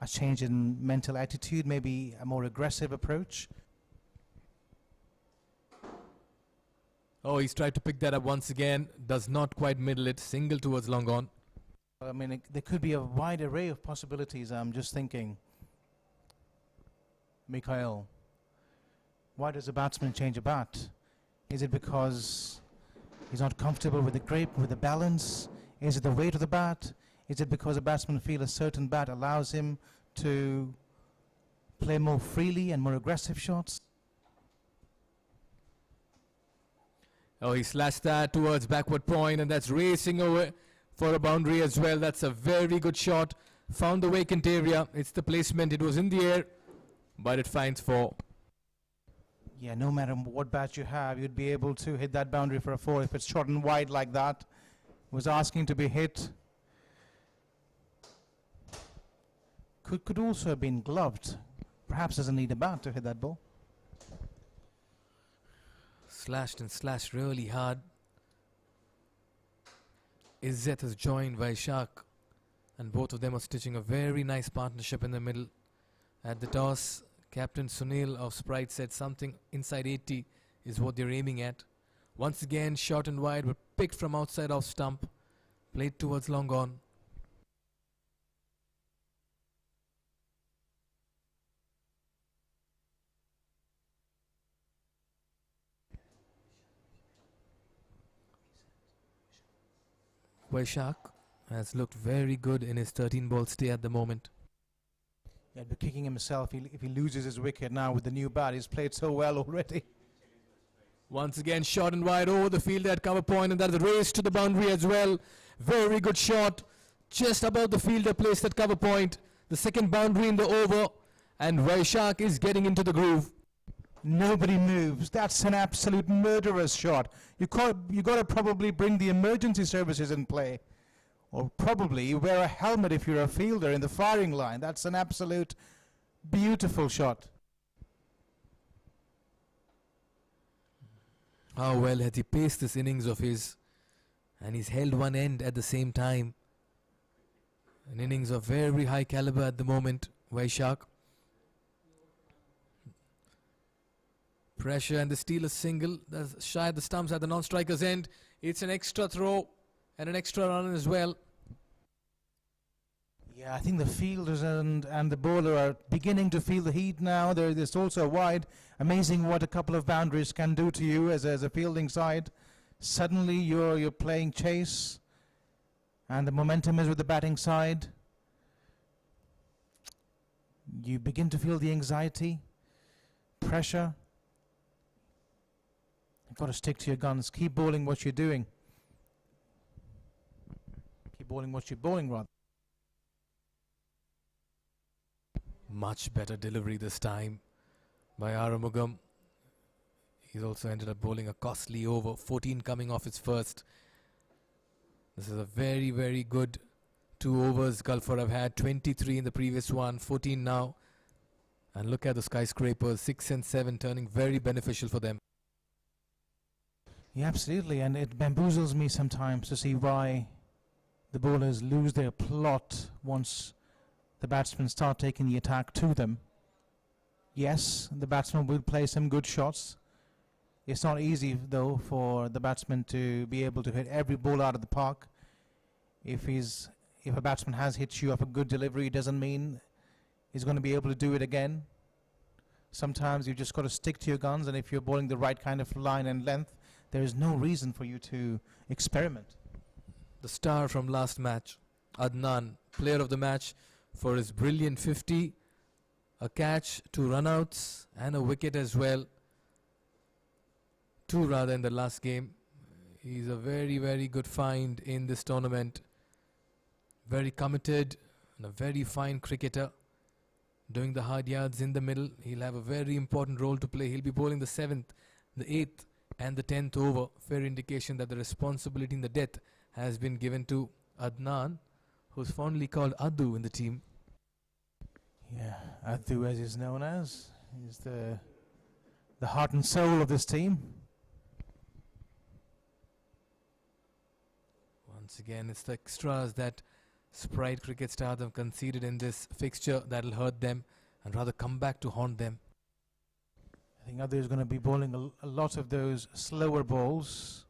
a change in mental attitude, maybe a more aggressive approach. Oh, he's tried to pick that up once again. Does not quite middle it. Single towards long on. I mean, there could be a wide array of possibilities. I'm just thinking, Mikhail, why does a batsman change a bat? Is it because he's not comfortable with the grip, with the balance? Is it the weight of the bat? Is it because a batsman feels a certain bat allows him to play more freely and more aggressive shots? Oh, he slashed that towards backward point, and that's racing over for a boundary as well. That's a very good shot. Found the vacant area. It's the placement. It was in the air, but it finds four. Yeah, no matter what bat you have, you'd be able to hit that boundary for a four if it's short and wide like that. Was asking to be hit. Could also have been gloved. Perhaps doesn't need a bat to hit that ball. Slashed and slashed really hard. Izzet has joined Vaishak, and both of them are stitching a very nice partnership in the middle. At the toss, Captain Sunil of Sprite said something inside 80 is what they're aiming at. Once again, short and wide were picked from outside off stump, played towards long on. Vaishak has looked very good in his 13-ball stay at the moment. He'd be kicking himself if he loses his wicket now with the new bat. He's played so well already. Once again, short and wide over the field at cover point, and that's a race to the boundary as well. Very good shot, just above the fielder placed at cover point. The second boundary in the over, and Vaishak is getting into the groove. Nobody moves. That's an absolute murderous shot. You got to probably bring the emergency services in play. Or probably wear a helmet if you're a fielder in the firing line. That's an absolute beautiful shot. How well has he paced this innings of his, and he's held one end at the same time. An innings of very high caliber at the moment, Vaishak. Pressure and the steal a single. That's shy at the stumps at the non-striker's end. It's an extra throw and an extra run as well. Yeah, I think the fielders and the bowler are beginning to feel the heat now. There's also wide. Amazing what a couple of boundaries can do to you as a fielding side. Suddenly you're playing chase, and the momentum is with the batting side. You begin to feel the anxiety, pressure. You've got to stick to your guns. Keep bowling what you're doing. Keep bowling what you're bowling, rather. Much better delivery this time by Aramugam. He's also ended up bowling a costly over, 14 coming off his first. This is a very, very good 2 overs Galfar have had. 23 in the previous one, 14 now. And look at the skyscrapers, 6 and 7 turning very beneficial for them. Yeah, absolutely, and it bamboozles me sometimes to see why the bowlers lose their plot once the batsmen start taking the attack to them. Yes, the batsman will play some good shots, It's not easy, though, for the batsman to be able to hit every ball out of the park. If a batsman has hit you off a good delivery, it doesn't mean he's going to be able to do it again. Sometimes you just got to stick to your guns, and if you're bowling the right kind of line and length, there is no reason for you to experiment. The star from last match, Adnan, player of the match for his brilliant 50, a catch, 2 runouts and a wicket as well. 2 rather in the last game. He's a very, very good find in this tournament. Very committed and a very fine cricketer. Doing the hard yards in the middle. He'll have a very important role to play. He'll be bowling the 7th, the 8th and the 10th over. Fair indication that the responsibility in the death has been given to Adnan, who's fondly called Adu in the team. Yeah, Adu, as he's known as, is the heart and soul of this team. Once again, it's the extras that Sprite Cricket Stars have conceded in this fixture that'll hurt them and rather come back to haunt them. I think Adu is going to be bowling a lot of those slower balls.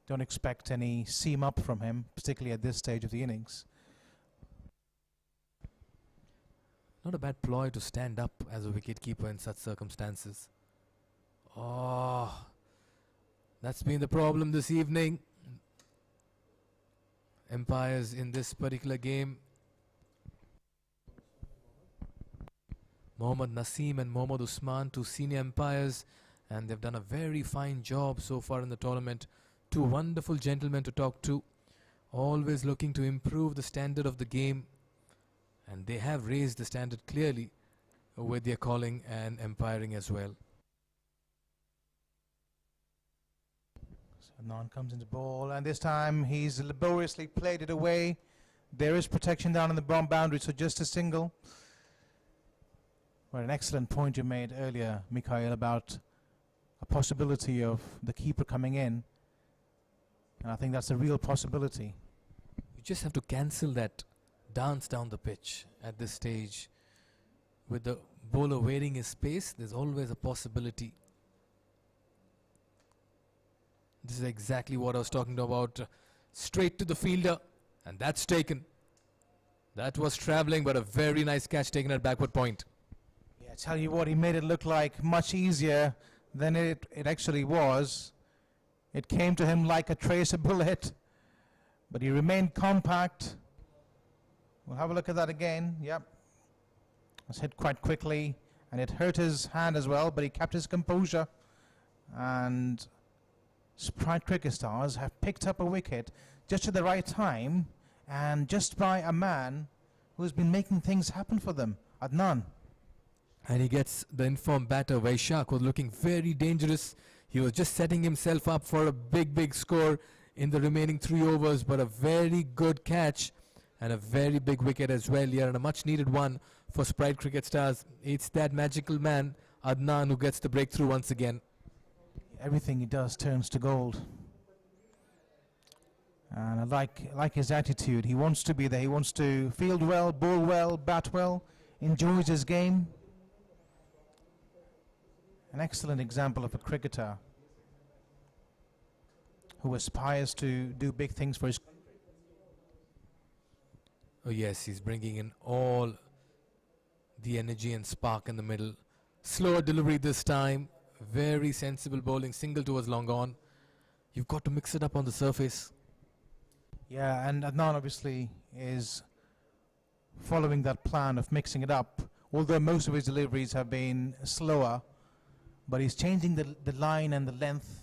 Don't expect any seam up from him, particularly at this stage of the innings. Not a bad ploy to stand up as a wicketkeeper in such circumstances. Oh, that's been the problem this evening. Umpires in this particular game, Mohammad Naseem and Mohammad Usman, 2 senior umpires, and they've done a very fine job so far in the tournament. 2 wonderful gentlemen to talk to, always looking to improve the standard of the game, and they have raised the standard clearly with their calling and umpiring as well. Adnan comes into ball, and this time he's laboriously played it away. There is protection down in the bomb boundary, so just a single. Well, an excellent point you made earlier, Mikhail, about a possibility of the keeper coming in. And I think that's a real possibility. You just have to cancel that dance down the pitch at this stage. With the bowler waiting his space, there's always a possibility. This is exactly what I was talking about. Straight to the fielder, and that's taken. That was travelling, but a very nice catch taken at backward point. Yeah, I tell you what, he made it look like much easier than it actually was. It came to him like a traceable hit, but he remained compact. We'll have a look at that again. Yep. It was hit quite quickly, and it hurt his hand as well, but he kept his composure. And Sprite Cricket Stars have picked up a wicket just at the right time, and just by a man who's been making things happen for them, Adnan. And he gets the informed batter, Vaishak, was looking very dangerous. He was just setting himself up for a big, big score in the remaining 3 overs, but a very good catch and a very big wicket as well here, and a much needed one for Sprite Cricket Stars. It's that magical man, Adnan, who gets the breakthrough once again. Everything he does turns to gold. And I like his attitude. He wants to be there. He wants to field well, bowl well, bat well, enjoys his game. An excellent example of a cricketer who aspires to do big things for his country. Oh yes, he's bringing in all the energy and spark in the middle. Slower delivery this time. Very sensible bowling, single towards long on. You've got to mix it up on the surface. Yeah, and Adnan obviously is following that plan of mixing it up, although most of his deliveries have been slower, but he's changing the line and the length.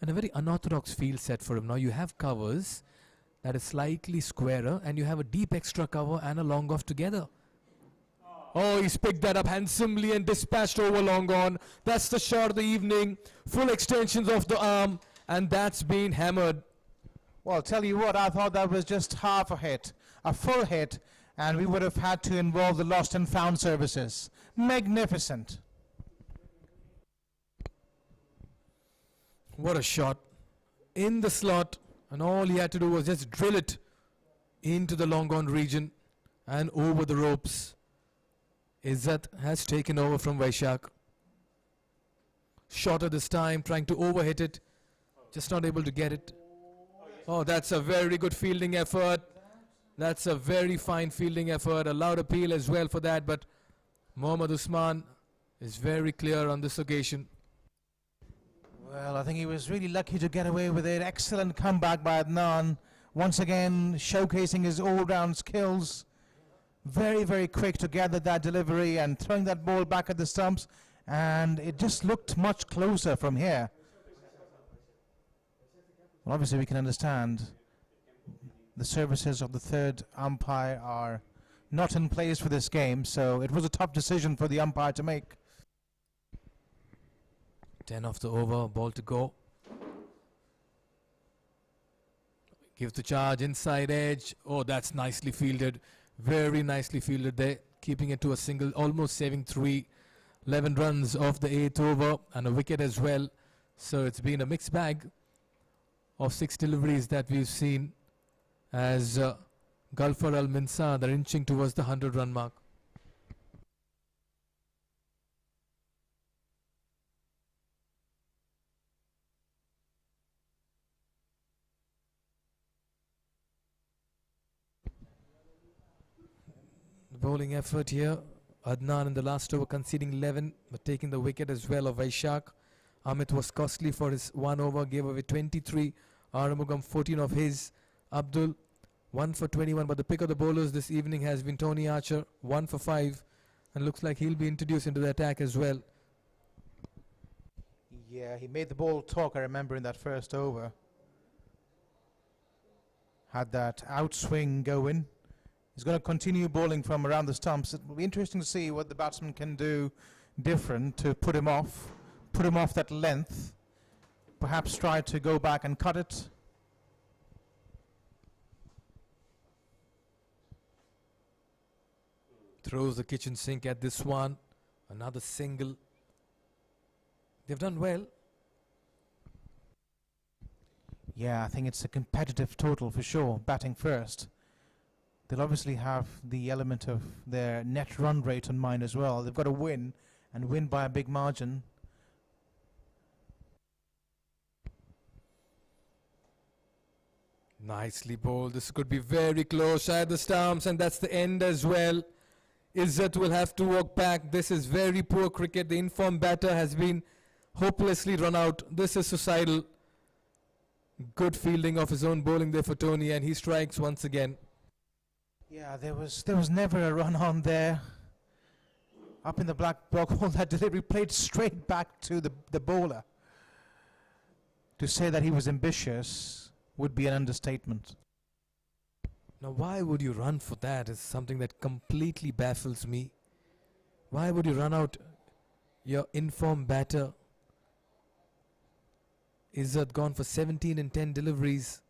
And a very unorthodox field set for him. Now you have covers that is slightly squarer, and you have a deep extra cover and a long off together. Oh, he's picked that up handsomely and dispatched over long on. That's the shot of the evening. Full extensions of the arm, and that's been hammered. Well, tell you what, I thought that was just half a hit. A full hit, and we would have had to involve the lost and found services. Magnificent. What a shot. In the slot, and all he had to do was just drill it into the long on region and over the ropes. Izzat has taken over from Vaishak. shorter this time, trying to overhit it. Just not able to get it. Oh, that's a very good fielding effort. That's a very fine fielding effort. A loud appeal as well for that, but Mohammad Usman is very clear on this occasion. Well, I think he was really lucky to get away with it. Excellent comeback by Adnan. Once again, showcasing his all-round skills. Very, very quick to gather that delivery and throwing that ball back at the stumps. And it just looked much closer from here. Well, obviously, we can understand the services of the third umpire are not in place for this game, so it was a tough decision for the umpire to make. 10 off the over, ball to go. Give the charge, inside edge. Oh, that's nicely fielded. Very nicely fielded there. Keeping it to a single, almost saving 11 runs off the 8th over and a wicket as well. So it's been a mixed bag of 6 deliveries that we've seen as Galfar al-Minsad are inching towards the 100-run mark. The bowling effort here. Adnan in the last over conceding 11 but taking the wicket as well of Vaishak. Amit was costly for his 1 over, gave away 23. Aramugam 14 of his. Abdul 1 for 21, but the pick of the bowlers this evening has been Tony Archer, 1 for 5, and looks like he'll be introduced into the attack as well. Yeah, he made the ball talk, I remember, in that first over. Had that outswing going. He's going to continue bowling from around the stumps. It will be interesting to see what the batsman can do different to put him off that length. Perhaps try to go back and cut it. Throws the kitchen sink at this one. Another single. They've done well. Yeah, I think it's a competitive total for sure, batting first. They'll obviously have the element of their net run rate in mind as well. They've got to win, and win by a big margin. Nicely bowled. This could be very close. Shy of the stumps, and that's the end as well. Izzat will have to walk back. This is very poor cricket. The informed batter has been hopelessly run out. This is suicidal. Good fielding of his own bowling there for Tony, and he strikes once again. Yeah, there was never a run on there. Up in the black block, all that delivery played straight back to the bowler. To say that he was ambitious would be an understatement. Now, why would you run for that is something that completely baffles me. Why would you run out your informed batter? Izzat gone for 17 and 10 deliveries.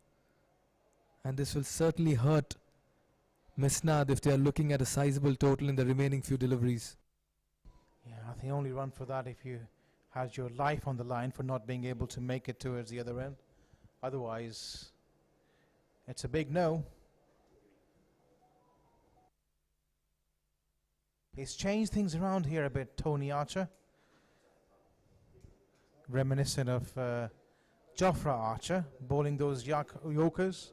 And this will certainly hurt Misnad if they are looking at a sizable total in the remaining few deliveries. Yeah, I think only run for that if you had your life on the line for not being able to make it towards the other end. Otherwise, it's a big no. He's changed things around here a bit, Tony Archer. Reminiscent of Jofra Archer, bowling those Yorkers.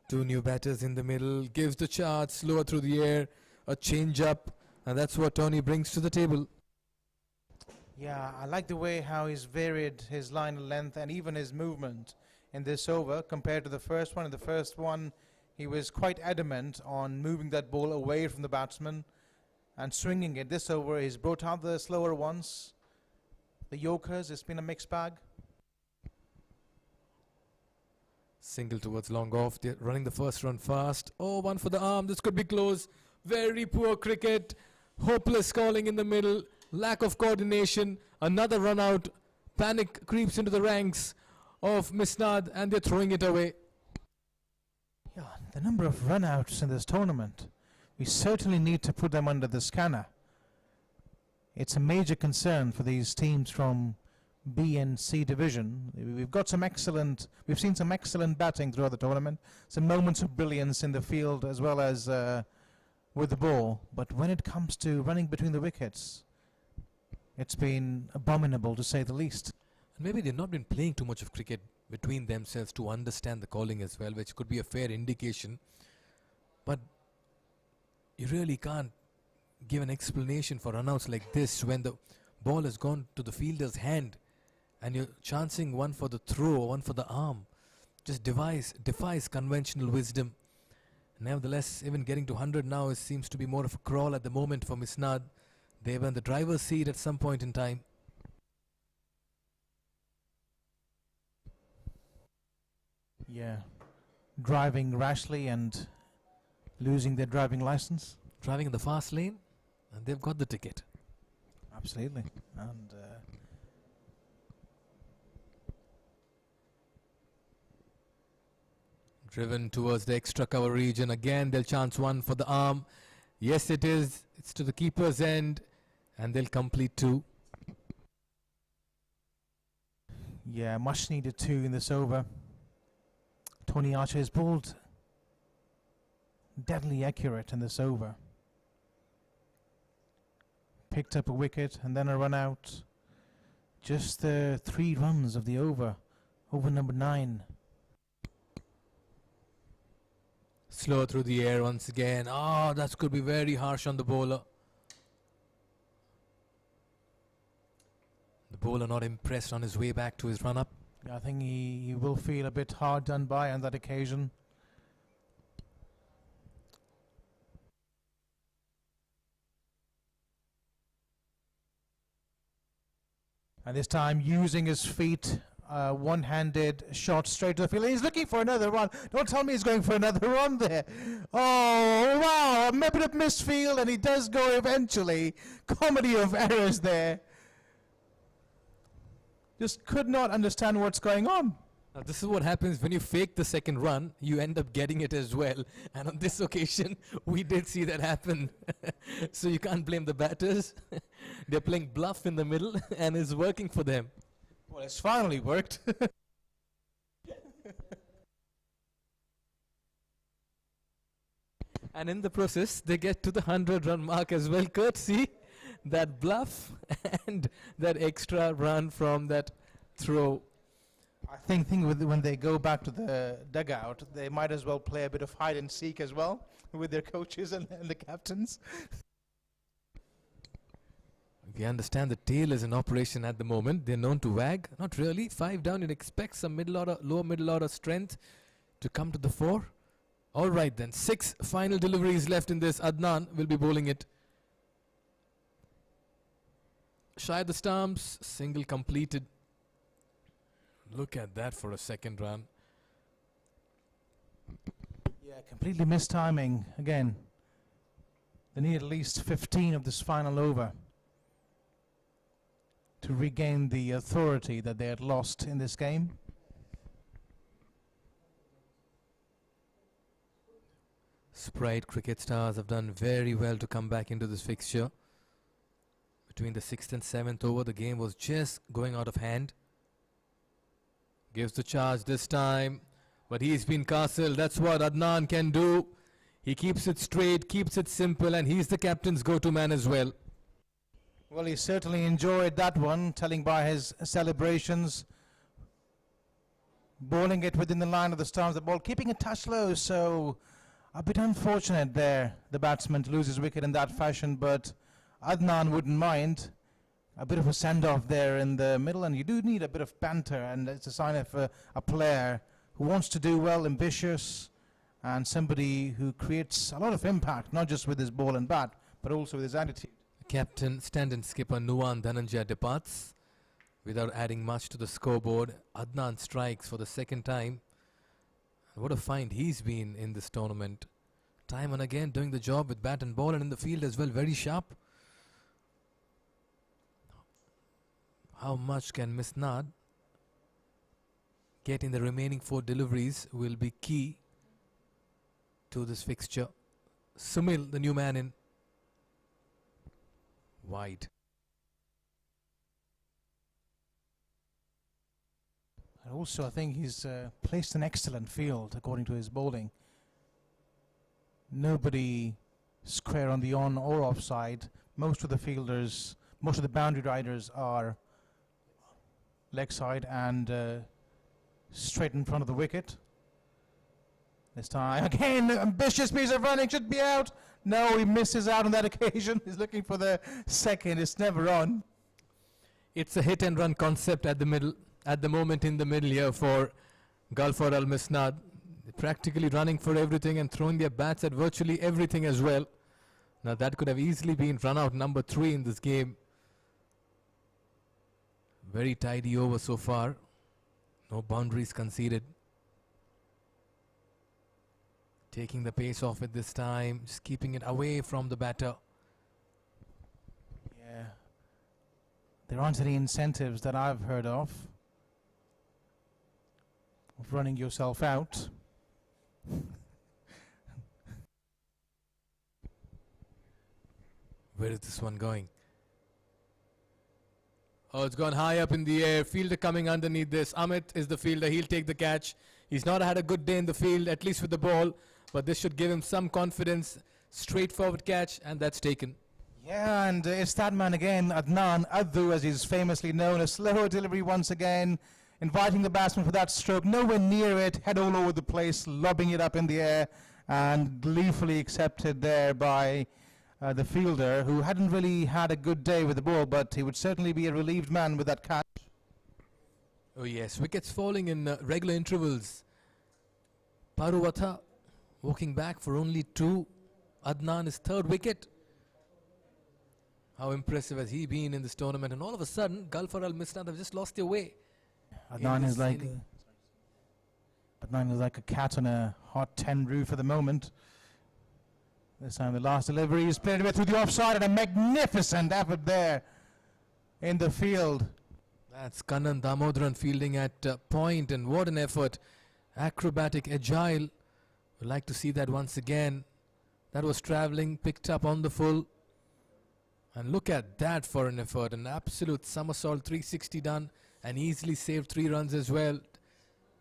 Two new batters in the middle, gives the charge, slower through the air, a change up, and that's what Tony brings to the table. Yeah, I like the way how he's varied his line of length and even his movement in this over compared to the first one. In the first one, he was quite adamant on moving that ball away from the batsman and swinging it. This over, he's brought out the slower ones. The Yorkers, it's been a mixed bag. Single towards long off. They're running the first run fast. Oh, one for the arm. This could be close. Very poor cricket. Hopeless calling in the middle. Lack of coordination. Another run out. Panic creeps into the ranks of Misnad, and they're throwing it away. Yeah, the number of run-outs in this tournament, we certainly need to put them under the scanner. It's a major concern for these teams from B and C division. We've seen some excellent batting throughout the tournament, some moments of brilliance in the field as well as with the ball. But when it comes to running between the wickets, it's been abominable to say the least. And maybe they've not been playing too much of cricket between themselves to understand the calling as well, which could be a fair indication. But you really can't give an explanation for runouts like this when the ball has gone to the fielder's hand and you're chancing one for the throw or one for the arm. Just defies conventional wisdom. Nevertheless, even getting to 100 now seems to be more of a crawl at the moment for Misnad. They were in the driver's seat at some point in time. Yeah, driving rashly and losing their driving license. Driving in the fast lane, and they've got the ticket. Absolutely. And driven towards the extra cover region. Again, they'll chance one for the arm. Yes, it is. It's to the keeper's end, and they'll complete two. yeah, much needed two in this over. Tony Archer has bowled deadly accurate in this over. Picked up a wicket and then a run out. Just the 3 runs of the over number 9. Slow through the air once again. Oh, that could be very harsh on the bowler. The bowler not impressed on his way back to his run-up. I think he will feel a bit hard done by on that occasion. And this time using his feet, one-handed shot straight to the field. He's looking for another run. Don't tell me he's going for another run there. Oh, wow, a bit of misfield, and he does go eventually. Comedy of errors there. Just could not understand what's going on. Now, this is what happens when you fake the second run, you end up getting it as well. And on this occasion, we did see that happen. So you can't blame the batters. They're playing bluff in the middle, and it's working for them. Well, it's finally worked. And in the process, they get to the 100-run mark as well, courtesy that bluff and that extra run from that throw. I think when they go back to the dugout, they might as well play a bit of hide and seek as well with their coaches and the captains. We understand the tail is in operation at the moment. They're known to wag. Not really. 5 down, you'd expect some lower middle order strength to come to the fore. All right then, 6 final deliveries left in this. Adnan will be bowling it. Shy of the stumps, single completed. Look at that for a second run. Yeah, completely missed timing again. They need at least 15 of this final over to regain the authority that they had lost in this game. Sprite cricket stars have done very well to come back into this fixture. Between the 6th and 7th over, the game was just going out of hand. Gives the charge this time, but he's been castled. That's what Adnan can do. He keeps it straight, keeps it simple, and he's the captain's go-to man as well. Well, he certainly enjoyed that one, telling by his celebrations. Bowling it within the line of the stumps, the ball keeping it touch low, so a bit unfortunate there, the batsman to lose his wicket in that fashion, but Adnan wouldn't mind. A bit of a send-off there in the middle, and you do need a bit of banter, and it's a sign of a player who wants to do well, ambitious, and somebody who creates a lot of impact, not just with his ball and bat, but also with his attitude. Captain, stand-in skipper Nuwan Dhananjaya departs without adding much to the scoreboard. Adnan strikes for the second time. What a find he's been in this tournament. Time and again doing the job with bat and ball, and in the field as well, very sharp. How much can Misnad get in the remaining 4 deliveries will be key to this fixture. Sumil, the new man in. Wide. Also, I think he's placed an excellent field according to his bowling. Nobody square on the on or offside. Most of the fielders, most of the boundary riders are leg side and straight in front of the wicket. This time again, ambitious piece of running, should be out. No, he misses out on that occasion. He's looking for the second. It's never on. It's a hit and run concept at the moment in the middle here for Galfar Al Misnad. Practically running for everything and throwing their bats at virtually everything as well. Now that could have easily been run out number 3 in this game. Very tidy over so far. No boundaries conceded. Taking the pace off it this time, just keeping it away from the batter. Yeah. There aren't any incentives that I've heard of running yourself out. Where is this one going? Oh, it's gone high up in the air. Fielder coming underneath this. Amit is the fielder. He'll take the catch. He's not had a good day in the field, at least with the ball. But this should give him some confidence. Straightforward catch, and that's taken. Yeah, and it's that man again, Adnan Addu, as he's famously known. A slower delivery once again, inviting the batsman for that stroke. Nowhere near it, head all over the place, lobbing it up in the air, and gleefully accepted there by the fielder, who hadn't really had a good day with the ball, but he would certainly be a relieved man with that catch. Oh yes, wickets falling in regular intervals. Paruvatha walking back for only 2. Adnan is 3rd wicket. How impressive has he been in this tournament? And all of a sudden, Galfar Al Misnad have just lost their way. Adnan is like a cat on a hot 10 roof at the moment. This time the last delivery is played away through the offside, and a magnificent effort there in the field. That's Kannan Damodran fielding at point, and what an effort. Acrobatic, agile. We'd like to see that once again. That was travelling, picked up on the full. And look at that for an effort. An absolute somersault, 360 done, and easily saved 3 runs as well.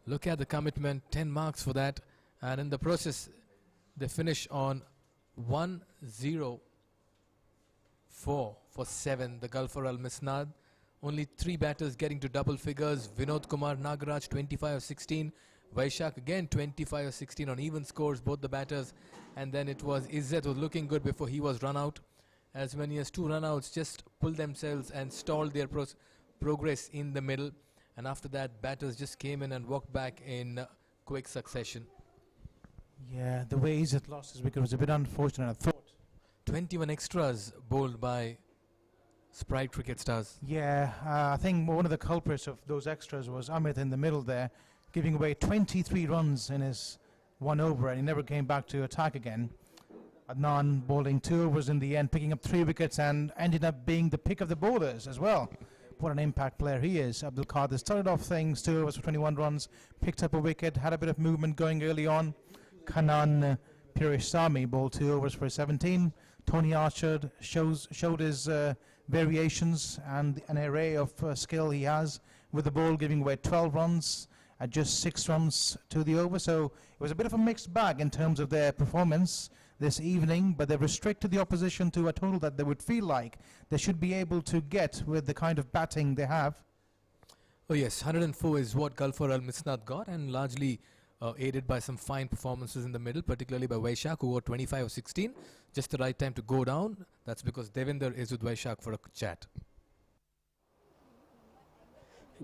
Look at the commitment, 10 marks for that. And in the process, they finish on 1-0-4 for 7. The Galfar Al Misnad. Only 3 batters getting to double figures. Vinod Kumar Nagaraj, 25 of 16. Vaishak again 25 of 16 on even scores, both the batters. And then it was Izzat was looking good before he was run out. As many as 2 run-outs just pulled themselves and stalled their progress in the middle. And after that, batters just came in and walked back in quick succession. Yeah, the way Izzat lost his wicket was a bit unfortunate, I thought. 21 extras bowled by Sprite Cricket Stars. Yeah, I think one of the culprits of those extras was Amit in the middle there, giving away 23 runs in his 1 over, and he never came back to attack again. Adnan bowling 2 overs in the end, picking up 3 wickets and ended up being the pick of the bowlers as well. What an impact player he is. Abdul Qadir started off things, 2 overs for 21 runs, picked up a wicket, had a bit of movement going early on. Kanan Pirish Sami bowled 2 overs for 17. Tony Archer showed his variations and an array of skill he has with the ball, giving away 12 runs at just 6 runs to the over. So it was a bit of a mixed bag in terms of their performance this evening, but they've restricted the opposition to a total that they would feel like they should be able to get with the kind of batting they have. Oh yes, 104 is what Galfar Al Misnad got, and largely aided by some fine performances in the middle, particularly by Vaishak, who got 25 of 16. Just the right time to go down. That's because Devinder is with Vaishak for a chat.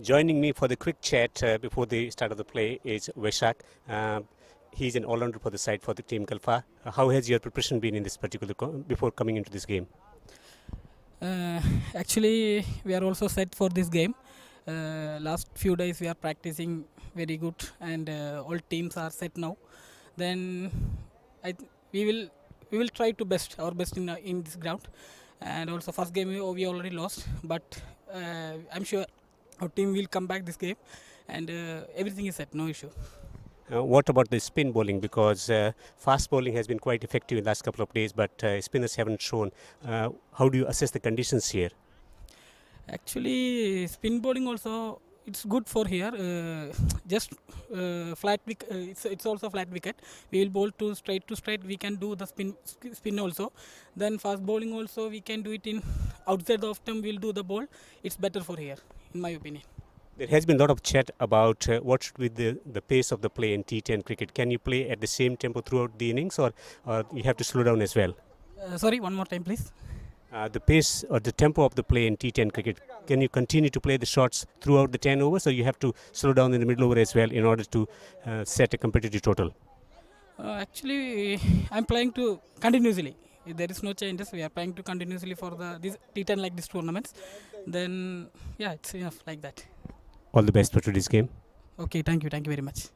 Joining me for the quick chat before the start of the play is Vaishak. He's an all-rounder for the side for the team Galfar. How has your preparation been in this particular before coming into this game? Actually, we are also set for this game. Last few days we are practicing very good, and all teams are set now. Then we will try to our best in this ground. And also first game we already lost, but I'm sure our team will come back this game, and everything is set, no issue. What about the spin bowling? Because fast bowling has been quite effective in the last couple of days, but spinners haven't shown. How do you assess the conditions here? Actually, spin bowling also it's good for here. Just flat wicket. It's also flat wicket. We will bowl to straight. We can do the spin also. Then fast bowling also we can do it in outside the off stump. We'll do the ball. It's better for here, in my opinion. There has been a lot of chat about what should be the pace of the play in T10 cricket. Can you play at the same tempo throughout the innings, or you have to slow down as well? Sorry, one more time, please. The pace or the tempo of the play in T10 cricket, can you continue to play the shots throughout the 10 overs, or you have to slow down in the middle over as well in order to set a competitive total? Actually, I'm playing to continuously. There is no changes. We are playing to continuously for this T10 like this tournaments. Then yeah, it's enough like that. All the best for today's game. Okay, thank you very much.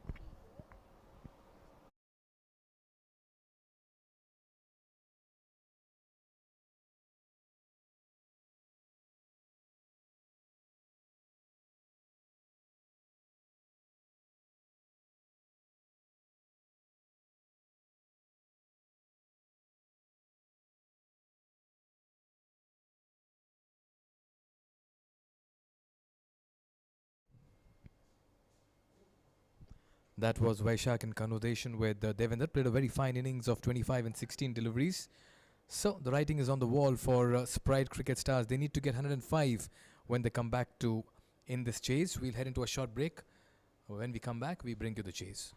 That was Vaishak in conversation with Devender. Played a very fine innings of 25 and 16 deliveries. So the writing is on the wall for Sprite Cricket Stars. They need to get 105 when they come back to in this chase. We'll head into a short break. When we come back, we bring you the chase.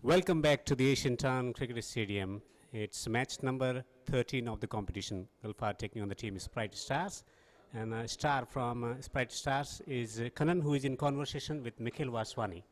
Welcome back to the Asian Town Cricket Stadium. It's match number 13 of the competition. Galfar taking on the team Sprite Stars. And a star from Sprite Stars is Kannan, who is in conversation with Nikhil Vaswani.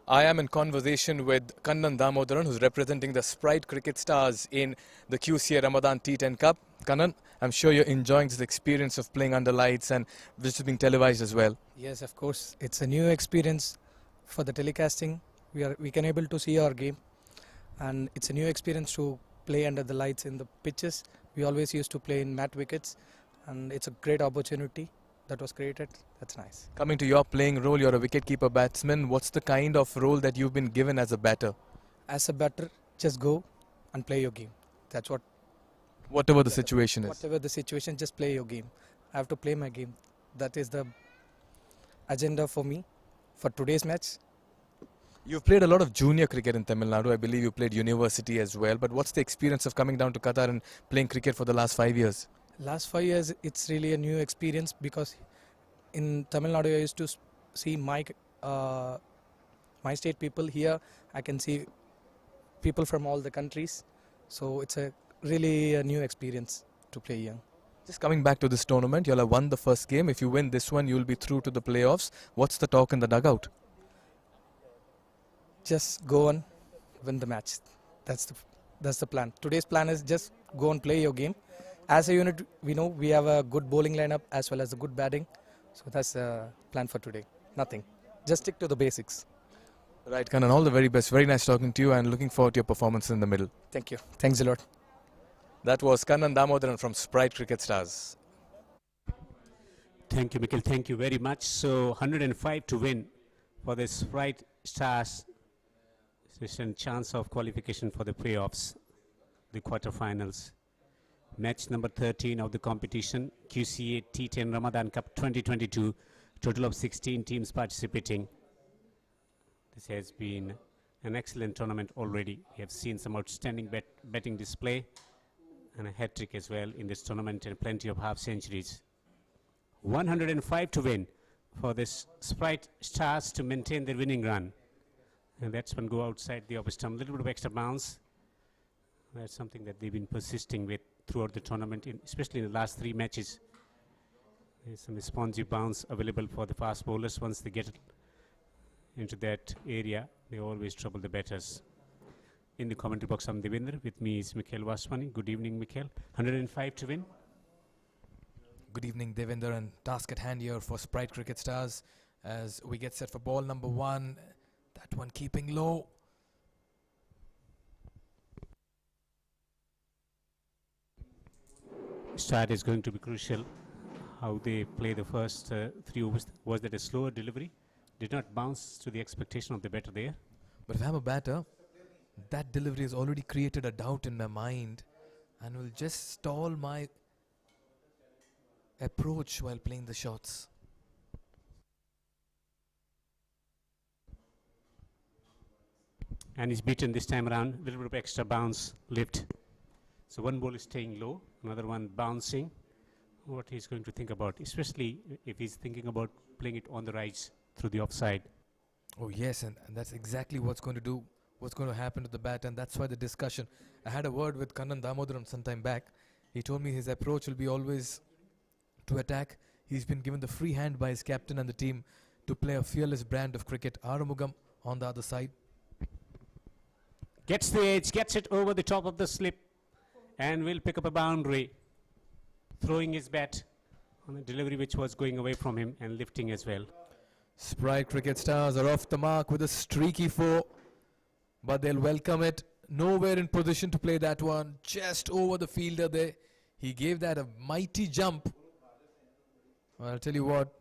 I am in conversation with Kannan Damodaran, who's representing the Sprite Cricket Stars in the QCA Ramadan T10 Cup. Kannan, I'm sure you're enjoying this experience of playing under lights, and this is being televised as well. Yes, of course. It's a new experience for the telecasting. We can able to see our game, and it's a new experience to play under the lights in the pitches. We always used to play in mat wickets, and it's a great opportunity that was created. That's nice. Coming to your playing role, you're a wicketkeeper batsman. What's the kind of role that you've been given as a batter? As a batter, just go and play your game. That's what. Whatever the situation is. Whatever the situation, just play your game. I have to play my game. That is the agenda for me for today's match. You've played a lot of junior cricket in Tamil Nadu. I believe you played university as well. But what's the experience of coming down to Qatar and playing cricket for the last 5 years? Last 5 years, it's really a new experience because in Tamil Nadu, I used to see my state people. Here, I can see people from all the countries. So it's a really a new experience to play young. Just coming back to this tournament, you'll have won the first game. If you win this one, you'll be through to the playoffs. What's the talk in the dugout? Just go on, win the match. That's the plan. Today's plan is just go and play your game. As a unit, we know we have a good bowling lineup as well as a good batting. So that's the plan for today. Nothing. Just stick to the basics. Right, Kannan, all the very best. Very nice talking to you and looking forward to your performance in the middle. Thank you. Thanks a lot. That was Kannan Damodaran from Sprite Cricket Stars. Thank you, Mikhail. Thank you very much. So 105 to win for the Sprite Stars. There's a chance of qualification for the playoffs, the quarterfinals. Match number 13 of the competition, QCA T10 Ramadan Cup 2022. Total of 16 teams participating. This has been an excellent tournament already. We have seen some outstanding betting display and a hat-trick as well in this tournament and plenty of half-centuries. 105 to win for this Sprite Stars to maintain their winning run. And that's when go outside the off stump. A little bit of extra bounce. That's something that they've been persisting with throughout the tournament, especially in the last 3 matches. There's some spongy bounce available for the fast bowlers. Once they get into that area, they always trouble the batters. In the commentary box, I'm Devendra. With me is Mikhail Vaswani. Good evening, Mikhail. 105 to win. Good evening, Devendra, and task at hand here for Sprite Cricket Stars as we get set for ball number 1. That one keeping low. Start is going to be crucial. How they play the first 3 overs. Was that a slower delivery? Did not bounce to the expectation of the batter there. But if I'm a batter, that delivery has already created a doubt in my mind and will just stall my approach while playing the shots. And he's beaten this time around. A little bit of extra bounce, lift. So one ball is staying low, another one bouncing. What he's going to think about, especially if he's thinking about playing it on the rise through the offside. Oh yes, and that's exactly what's going to happen to the bat, and that's why the discussion. I had a word with Kannan Damodaran some time back. He told me his approach will be always to attack. He's been given the free hand by his captain and the team to play a fearless brand of cricket. Arumugam on the other side. Gets the edge, gets it over the top of the slip, and will pick up a boundary. Throwing his bat on a delivery which was going away from him and lifting as well. Sprite Cricket Stars are off the mark with a streaky 4, but they'll welcome it. Nowhere in position to play that one, just over the fielder there. He gave that a mighty jump. Well, I'll tell you what,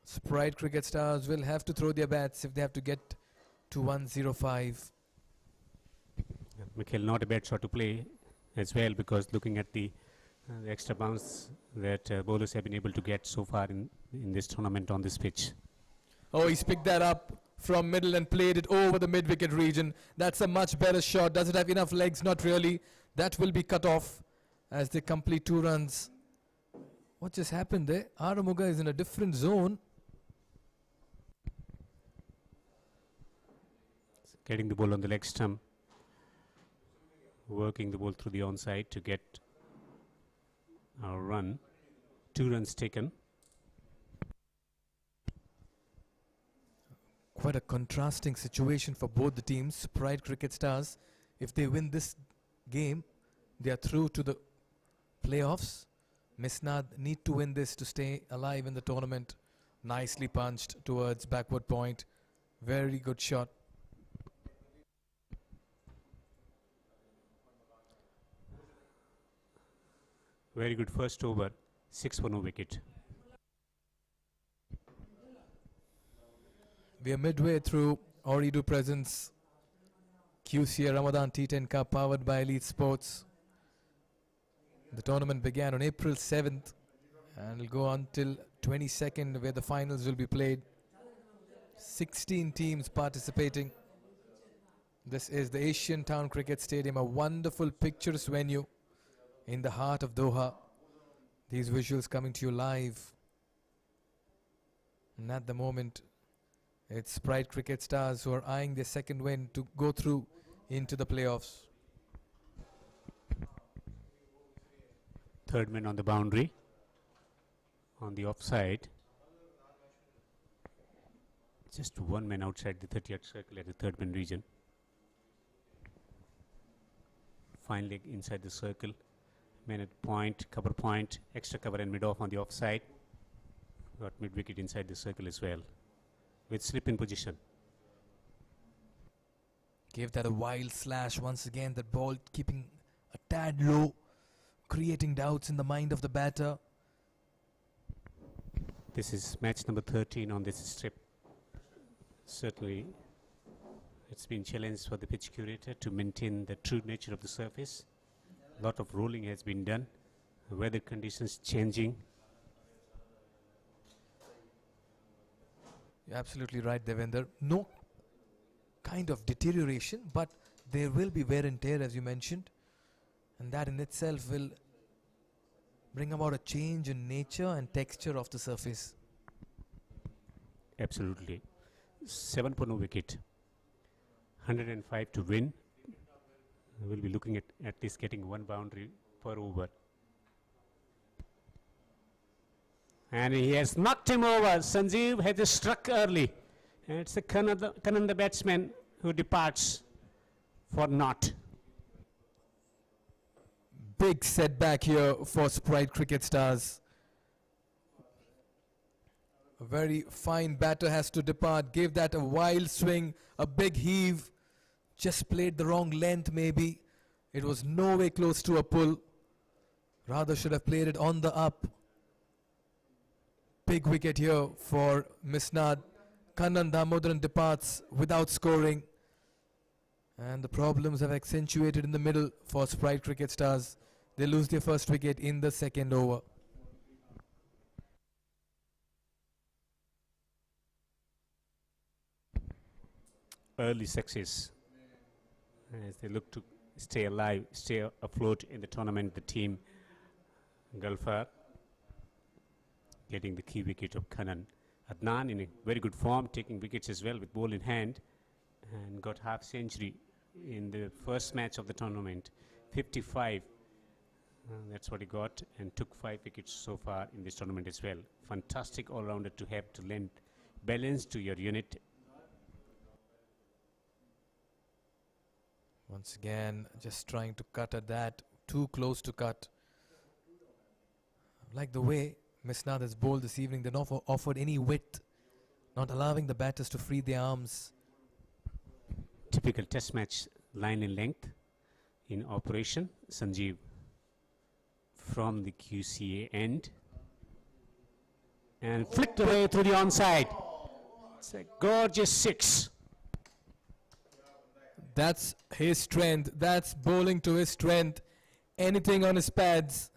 Sprite Cricket Stars will have to throw their bats if they have to get to 105. Mikhail, not a bad shot to play as well, because looking at the extra bounce that bowlers have been able to get so far in this tournament on this pitch. Oh, he's picked that up from middle and played it over the mid-wicket region. That's a much better shot. Does it have enough legs? Not really. That will be cut off as they complete 2 runs. What just happened there? Aramuga is in a different zone. Getting the ball on the leg stump. Working the ball through the onside to get a run. 2 runs taken. Quite a contrasting situation for both the teams. Sprite Cricket Stars, if they win this game, they are through to the playoffs. Misnad need to win this to stay alive in the tournament. Nicely punched towards backward point. Very good shot. Very good first over. 6 for no wicket. We are midway through Ooredoo Presents QCA Ramadan T10 Cup powered by Elite Sports. The tournament began on April 7th and will go on till 22nd, where the finals will be played. 16 teams participating. This is the Asian Town Cricket Stadium, a wonderful picturesque venue in the heart of Doha. These visuals coming to you live. And at the moment, it's Sprite Cricket Stars who are eyeing their second win to go through into the playoffs. Third man on the boundary. On the offside. Just one man outside the 30-yard circle at the third man region. Fine leg inside the circle. Man at point, cover point, extra cover and mid-off on the offside. Got mid-wicket inside the circle as well. With slip in position. Gave that a wild slash once again. That ball keeping a tad low, creating doubts in the mind of the batter. This is match number 13 on this strip. Certainly, it's been challenged for the pitch curator to maintain the true nature of the surface. A lot of rolling has been done. Weather conditions changing. You're absolutely right, Devender. No kind of deterioration, but there will be wear and tear, as you mentioned. And that in itself will bring about a change in nature and texture of the surface. Absolutely. 7 for no wicket. 105 to win. We'll be looking at least getting one boundary per over. And he has knocked him over. Sanjeev had just struck early. And it's the Kannan, the batsman, who departs for naught. Big setback here for Sprite Cricket Stars. A very fine batter has to depart. Gave that a wild swing, a big heave. Just played the wrong length maybe. It was no way close to a pull. Rather should have played it on the up. Big wicket here for Misnad. Kannan Damodaran departs without scoring. And the problems have accentuated in the middle for Sprite Cricket Stars. They lose their first wicket in the second over. Early success as they look to stay alive, stay afloat in the tournament. The team, Galfar, getting the key wicket of Kannan. Adnan in a very good form, taking wickets as well with ball in hand, and got half century in the first match of the tournament. 55, that's what he got, and took 5 wickets so far in this tournament as well. Fantastic all-rounder to have to lend balance to your unit. Once again, just trying to cut at that. Too close to cut. Like the way Misnad has bowled this evening. They're not offered any width, not allowing the batters to free their arms. Typical test match line and length in operation. Sanjeev from the QCA end and flicked away through the onside. It's a gorgeous 6. That's his strength. That's bowling to his strength. Anything on his pads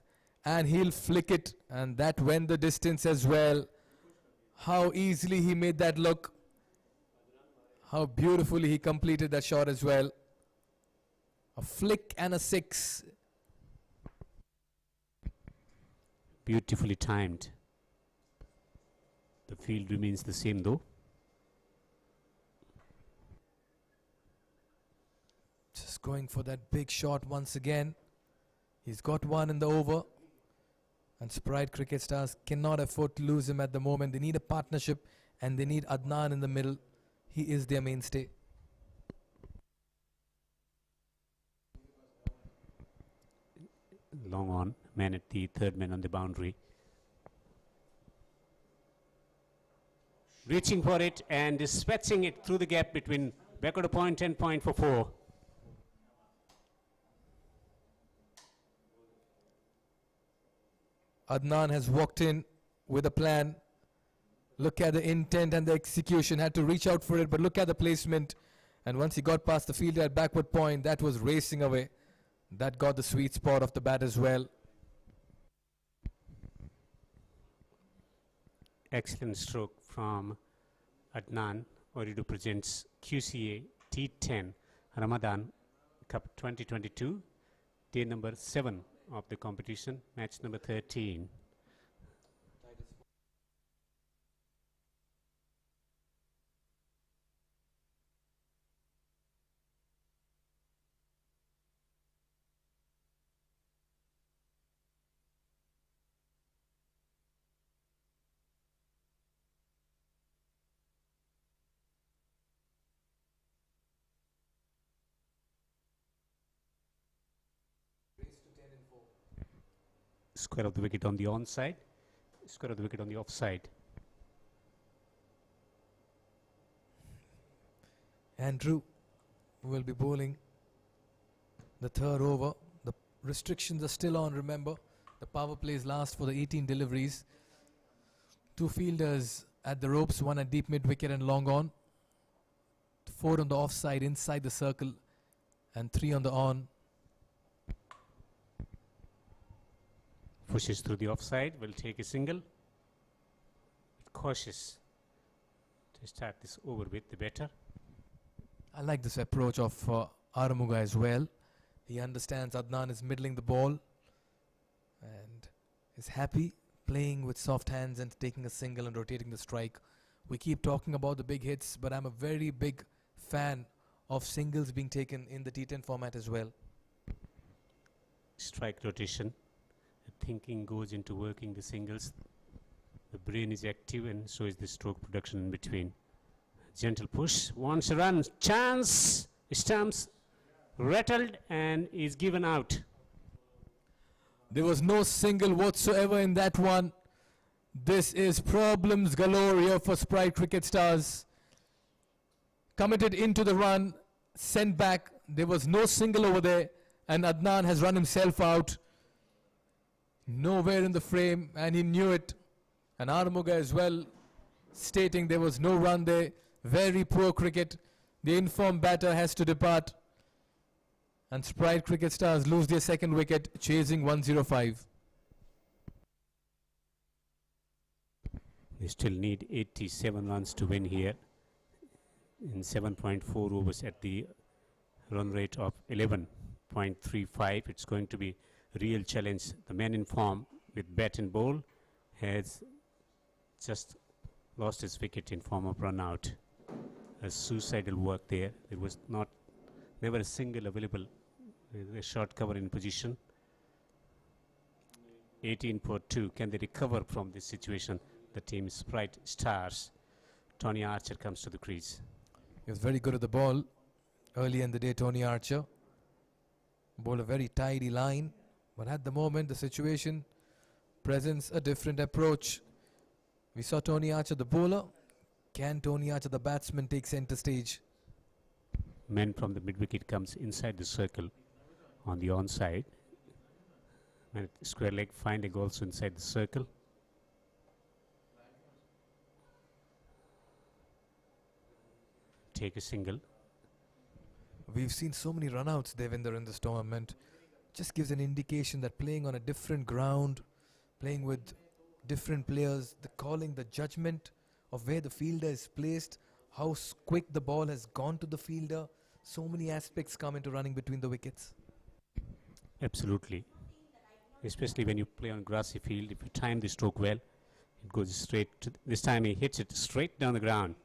and he'll flick it, and that went the distance as well. How easily he made that look. How beautifully he completed that shot as well. A flick and a 6. Beautifully timed. The field remains the same though. Just going for that big shot once again. He's got one in the over. And Sprite Cricket Stars cannot afford to lose him at the moment. They need a partnership and they need Adnan in the middle. He is their mainstay. Long on, man at the third man on the boundary. Reaching for it and dispatching it through the gap between backward point and point for 4. Adnan has walked in with a plan. Look at the intent and the execution. Had to reach out for it, but look at the placement. And once he got past the fielder at backward point, that was racing away. That got the sweet spot of the bat as well. Excellent stroke from Adnan. Ooredoo presents QCA T10 Ramadan Cup 2022, day number 7 of the competition, match number 13. Square of the wicket on the onside, square of the wicket on the offside. Andrew will be bowling the third over. The restrictions are still on, remember. The power plays last for the 18 deliveries. 2 fielders at the ropes, 1 at deep mid wicket and long on. 4 on the offside inside the circle and 3 on the on. Pushes through the offside, will take a single. Cautious to start this over with, the better. I like this approach of Aramuga as well. He understands Adnan is middling the ball and is happy playing with soft hands and taking a single and rotating the strike. We keep talking about the big hits, but I'm a very big fan of singles being taken in the T10 format as well. Strike rotation. The thinking goes into working the singles. The brain is active and so is the stroke production in between. Gentle push, wants a run, chance, stumps, rattled and is given out. There was no single whatsoever in that one. This is problems galore here for Sprite Cricket Stars. Committed into the run, sent back. There was no single over there and Adnan has run himself out. Nowhere in the frame and he knew it. And Aramuga as well stating there was no run there. Very poor cricket. The informed batter has to depart. And Sprite Cricket Stars lose their second wicket, chasing 105. They still need 87 runs to win here in 7.4 overs at the run rate of 11.35. It's going to be a real challenge. The man in form with bat and ball has just lost his wicket in form of run out. A suicidal work there. There was never a single available. A short cover in position. 18.2. Can they recover from this situation? The team Sprite Stars. Tony Archer comes to the crease. He was very good at the ball early in the day, Tony Archer. Bowled a very tidy line. But at the moment, the situation presents a different approach. We saw Tony Archer, the bowler. Can Tony Archer, the batsman, take centre stage? Man from the mid-wicket comes inside the circle on the onside. And square leg, fine leg also inside the circle. Take a single. We've seen so many run-outs, Devinder, in this tournament. Just gives an indication that playing on a different ground, playing with different players, the calling, the judgment of where the fielder is placed, how quick the ball has gone to the fielder. So many aspects come into running between the wickets. Absolutely. Especially when you play on grassy field, if you time the stroke well, it goes straight to this time he hits it straight down the ground.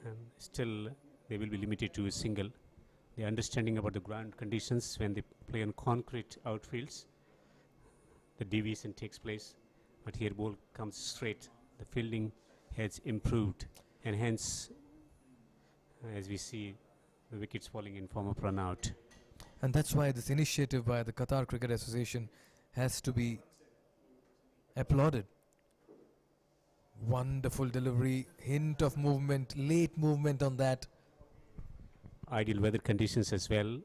And still they will be limited to a single. The understanding about the ground conditions when they play on concrete outfields, the deviation takes place, but here ball comes straight. The fielding has improved and hence as we see the wickets falling in form of run out. And that's why this initiative by the Qatar Cricket Association has to be applauded. Wonderful delivery, hint of movement, late movement on that. Ideal weather conditions as well.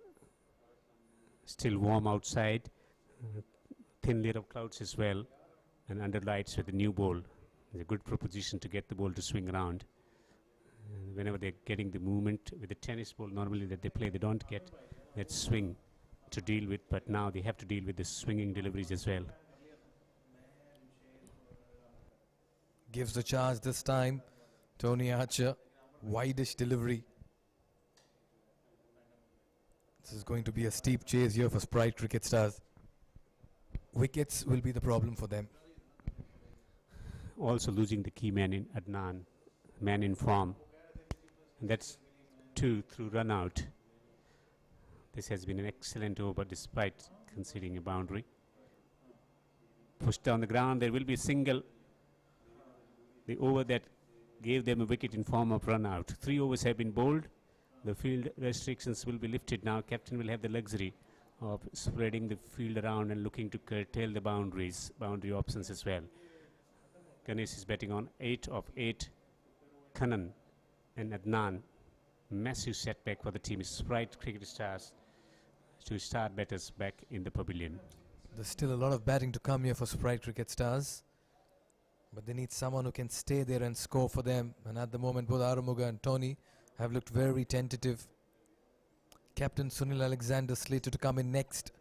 Still warm outside. Thin layer of clouds as well. And under lights with the new ball. It's a good proposition to get the ball to swing around. Whenever they're getting the movement with the tennis ball normally that they play, they don't get that swing to deal with. But now they have to deal with the swinging deliveries as well. Gives the charge this time. Tony Archer, wide-ish delivery. This is going to be a steep chase here for Sprite Cricket Stars. Wickets will be the problem for them. Also losing the key man in Adnan, man in form. And that's 2 through run out. This has been an excellent over despite conceding a boundary. Pushed down the ground, there will be a single. The over that gave them a wicket in form of run out. 3 overs have been bowled. The field restrictions will be lifted now. Captain will have the luxury of spreading the field around and looking to curtail the boundary options as well. Ganesh is betting on 8 of 8. Kanan and Adnan. Massive setback for the team. Sprite Cricket Stars to start batters back in the pavilion. There's still a lot of batting to come here for Sprite Cricket Stars. But they need someone who can stay there and score for them. And at the moment, both Arumuga and Tony have looked very tentative. Captain Sunil Alexander slated to come in next.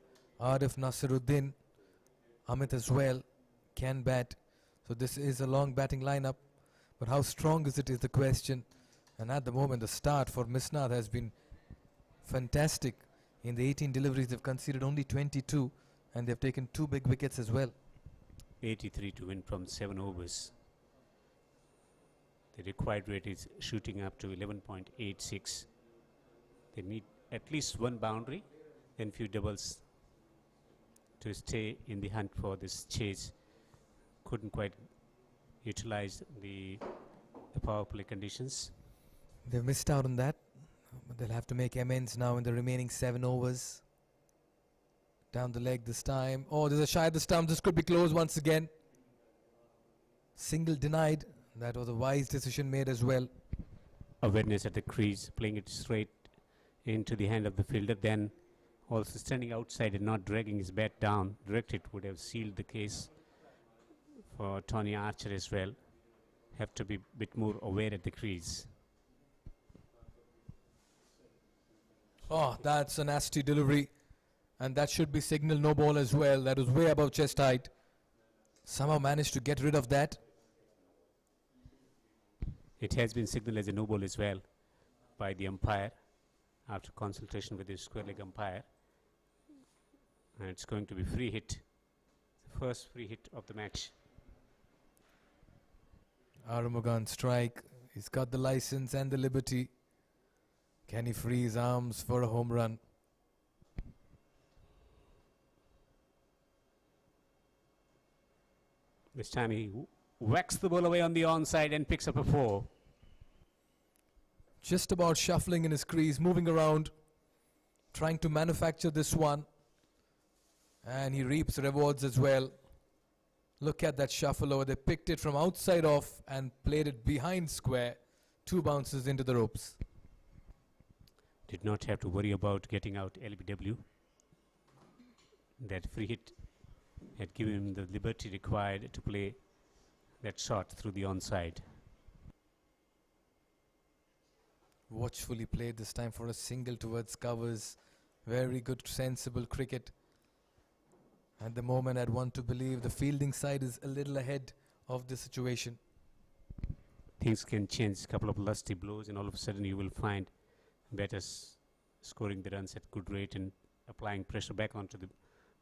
Arif Nasiruddin, Amit as well, can bat. So this is a long batting lineup. But how strong is it is the question. And at the moment, the start for Misnad has been fantastic. In the 18 deliveries, they've conceded only 22. And they've taken 2 big wickets as well. 83 to win from 7 overs. The required rate is shooting up to 11.86. They need at least 1 boundary and few doubles to stay in the hunt for this chase. Couldn't quite utilize the power play conditions. They've missed out on that. But they'll have to make amends now in the remaining 7 overs. Down the leg this time. Oh, there's a shy at the stump. This could be close once again. Single denied. That was a wise decision made as well. Awareness at the crease, playing it straight into the hand of the fielder, then also standing outside and not dragging his bat down. Direct it would have sealed the case for Tony Archer as well. Have to be a bit more aware at the crease. Oh, that's a nasty delivery. And that should be signal no ball as well. That was way above chest height. Somehow managed to get rid of that. It has been signaled as a no ball as well by the umpire after consultation with the square leg umpire. And it's going to be free hit. The first free hit of the match. Arumugan strike. He's got the license and the liberty. Can he free his arms for a home run? This time he whacks the ball away on the onside and picks up a 4. Just about shuffling in his crease, moving around, trying to manufacture this one. And he reaps rewards as well. Look at that shuffle over. They picked it from outside off and played it behind square. 2 bounces into the ropes. Did not have to worry about getting out LBW. That free hit had given him the liberty required to play that shot through the onside. Watchfully played this time for a single towards covers. Very good, sensible cricket. At the moment, I'd want to believe the fielding side is a little ahead of the situation. Things can change. A couple of lusty blows and all of a sudden you will find batters scoring the runs at good rate and applying pressure back onto the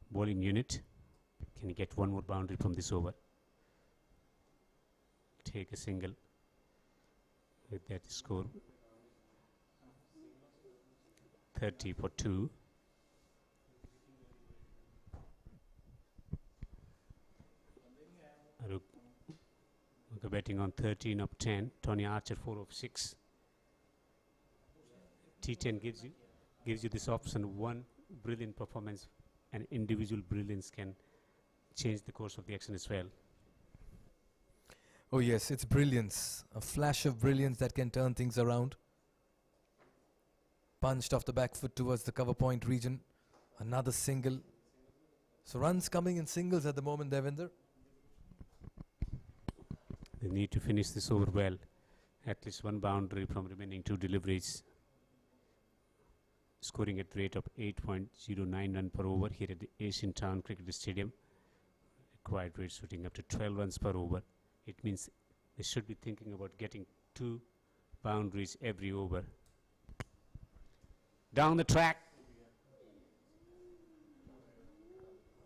bowling unit. Can he get 1 more boundary from this over? Take a single with that score. 30 for 2. Arumuga betting on 13 of 10. Tony Archer 4 of 6. T10 gives you this option. One brilliant performance and individual brilliance can change the course of the action as well. Oh yes, it's brilliance. A flash of brilliance that can turn things around. Punched off the back foot towards the cover point region. Another single. So runs coming in singles at the moment, Devinder. They need to finish this over well. At least 1 boundary from remaining 2 deliveries. Scoring at the rate of 8.09 run per over here at the Asian Town Cricket Stadium. Required rate shooting up to 12 runs per over. It means they should be thinking about getting 2 boundaries every over. Down the track.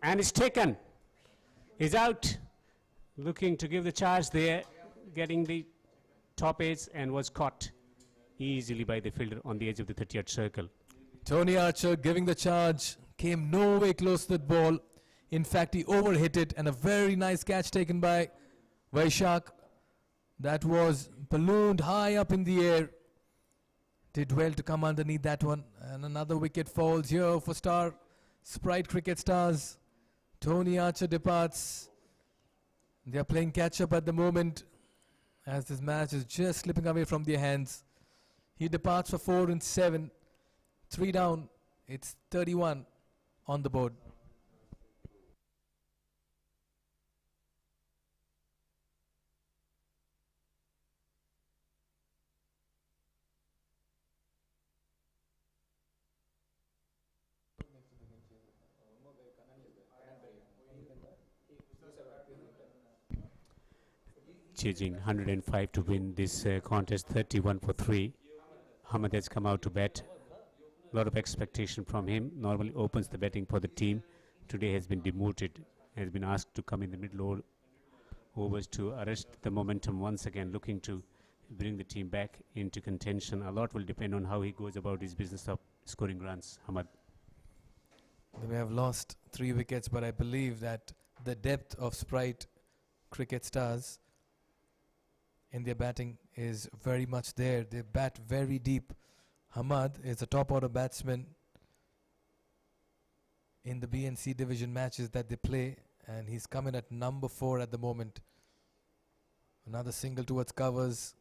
And it's taken. He's out. Looking to give the charge there. Getting the top edge and was caught easily by the fielder on the edge of the 30-yard circle. Tony Archer giving the charge. Came no way close to that ball. In fact, he overhit it, and a very nice catch taken by Vaishak. That was ballooned high up in the air. Did well to come underneath that one. And another wicket falls here for star Sprite Cricket Stars. Tony Archer departs. They are playing catch up at the moment as this match is just slipping away from their hands. He departs for 4 and 7. 3 down. It's 31 on the board. Chasing 105 to win this contest, 31 for 3. Hamad has come out to bat. A lot of expectation from him. Normally opens the batting for the team. Today has been demoted. Has been asked to come in the middle overs to arrest the momentum once again, looking to bring the team back into contention. A lot will depend on how he goes about his business of scoring runs. Hamad. They may have lost 3 wickets, but I believe that the depth of Sprite Cricket Stars in their batting is very much there. They bat very deep. Hamad is a top order batsman in the B and C division matches that they play, and he's coming at number 4 at the moment. Another single towards covers.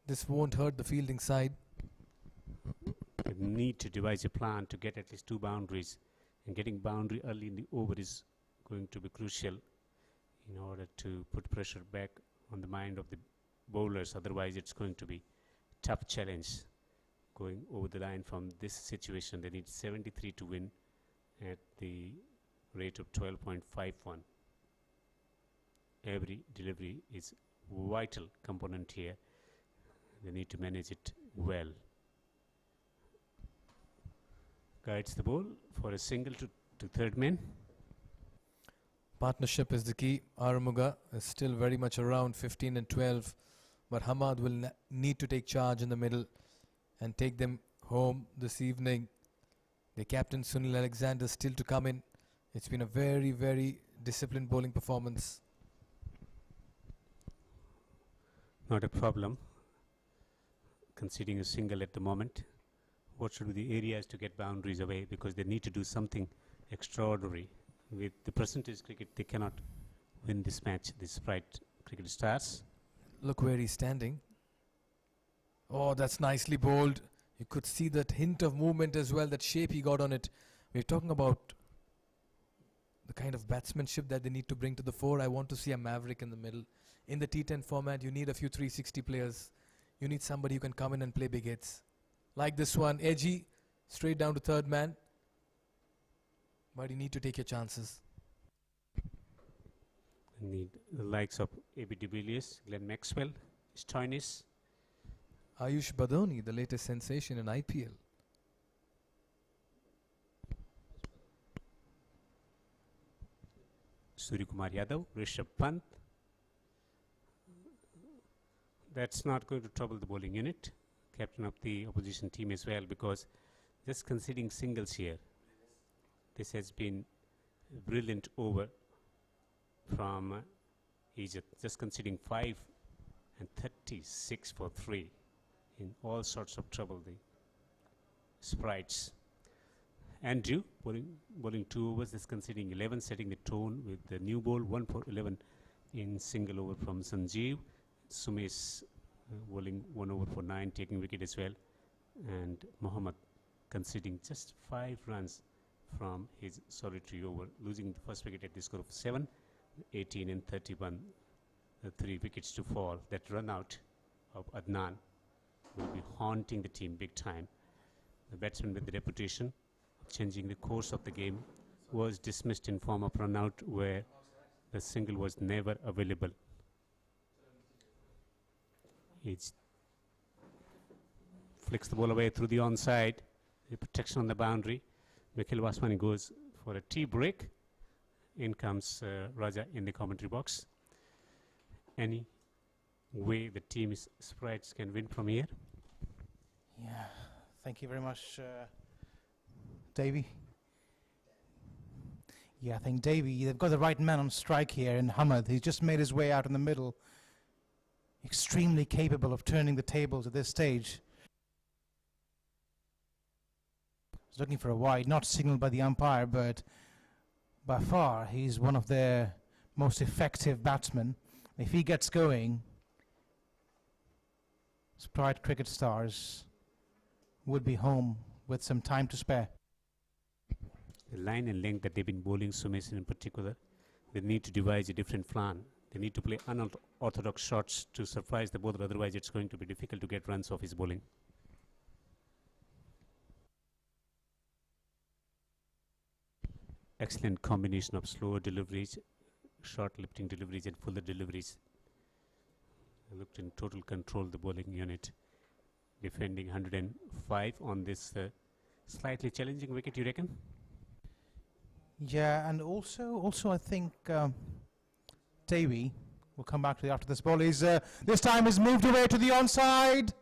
This won't hurt the fielding side. They need to devise a plan to get at least 2 boundaries, and getting boundary early in the over is going to be crucial in order to put pressure back on the mind of the bowlers. Otherwise it's going to be tough challenge going over the line from this situation. They need 73 to win at the rate of 12.51. Every delivery is vital component here. They need to manage it well. Guides the ball for a single to third man. Partnership is the key. Aramuga is still very much around 15 and 12, but Hamad will need to take charge in the middle and take them home this evening. The captain Sunil Alexander still to come in. It's been a very, very disciplined bowling performance. Not a problem conceding a single at the moment. What should be the areas to get boundaries away, because they need to do something extraordinary. With the percentage cricket, they cannot win this match, the Sprite Cricket Stars. Look where he's standing. Oh, that's nicely bowled. You could see that hint of movement as well, that shape he got on it. We're talking about the kind of batsmanship that they need to bring to the fore. I want to see a maverick in the middle. In the T10 format, you need a few 360 players. You need somebody who can come in and play big hits. Like this one, edgy, straight down to third man. But you need to take your chances. Need the likes of A.B. de Villiers, Glenn Maxwell, Stoinis. Ayush Badoni, the latest sensation in IPL. Suryakumar Yadav, Rishabh Pant. That's not going to trouble the bowling unit. Captain of the opposition team as well, because just conceding singles here. This has been a brilliant over from Egypt, just conceding 5 and 36 for 3 in all sorts of trouble. The Sprites. Andrew bowling 2 overs, just conceding 11, setting the tone with the new ball 1 for 11 in single over from Sanjeev. Sumesh bowling 1 over for 9, taking wicket as well, and Mohammad conceding just 5 runs from his solitary over, losing the first wicket at the score of 7, 18 and 31. 3 wickets to fall. That run out of Adnan will be haunting the team big time. The batsman with the reputation of changing the course of the game was dismissed in form of run out, where the single was never available. He flicks the ball away through the onside. The protection on the boundary. Nikhil Vaswani goes for a tea break. In comes Raja in the commentary box. Any way the team Sprites can win from here? Yeah, thank you very much, Davey. Yeah, I think Davey, they've got the right man on strike here in Hamad. He's just made his way out in the middle. Extremely capable of turning the tables at this stage. He's looking for a wide, not signaled by the umpire, but by far he's one of their most effective batsmen. If he gets going, Sprite Cricket Stars would be home with some time to spare. The line and length that they've been bowling Sumesh in particular, they need to devise a different plan. They need to play unorthodox shots to surprise the bowler, otherwise it's going to be difficult to get runs off his bowling. Excellent combination of slower deliveries, short lifting deliveries and fuller deliveries. Looked in total control the bowling unit, defending 105 on this slightly challenging wicket, you reckon? Yeah, and also I think Davey will come back to the after this ball. He's this time he's moved away to the onside,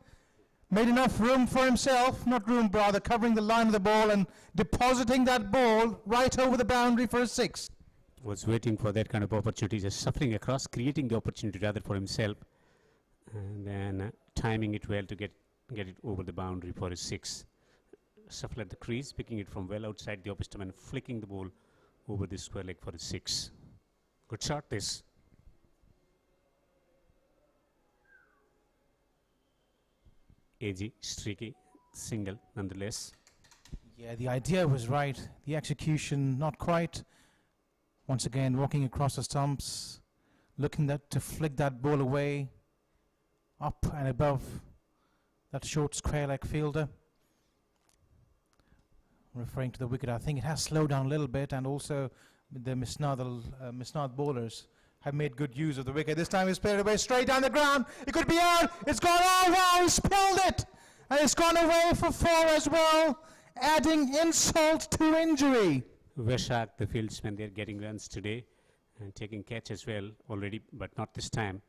made enough room for himself, not room rather, covering the line of the ball and depositing that ball right over the boundary for a 6. Was waiting for that kind of opportunity, just shuffling across, creating the opportunity rather for himself, and then timing it well to get it over the boundary for a 6. Shuffle at the crease, picking it from well outside the opposite and flicking the ball over the square leg for a 6. Good shot this. Edgy, streaky, single nonetheless. Yeah, the idea was right. The execution not quite. Once again, walking across the stumps, looking to flick that ball away, up and above that short square leg fielder. Referring to the wicket, I think it has slowed down a little bit, and also the Misnad bowlers have made good use of the wicket. This time he's played it away straight down the ground. It could be out. It's gone. Oh wow! He spilled it, and it's gone away for 4 as well, adding insult to injury. Veshak, the fieldsman, they're getting runs today and taking catch as well already, but not this time.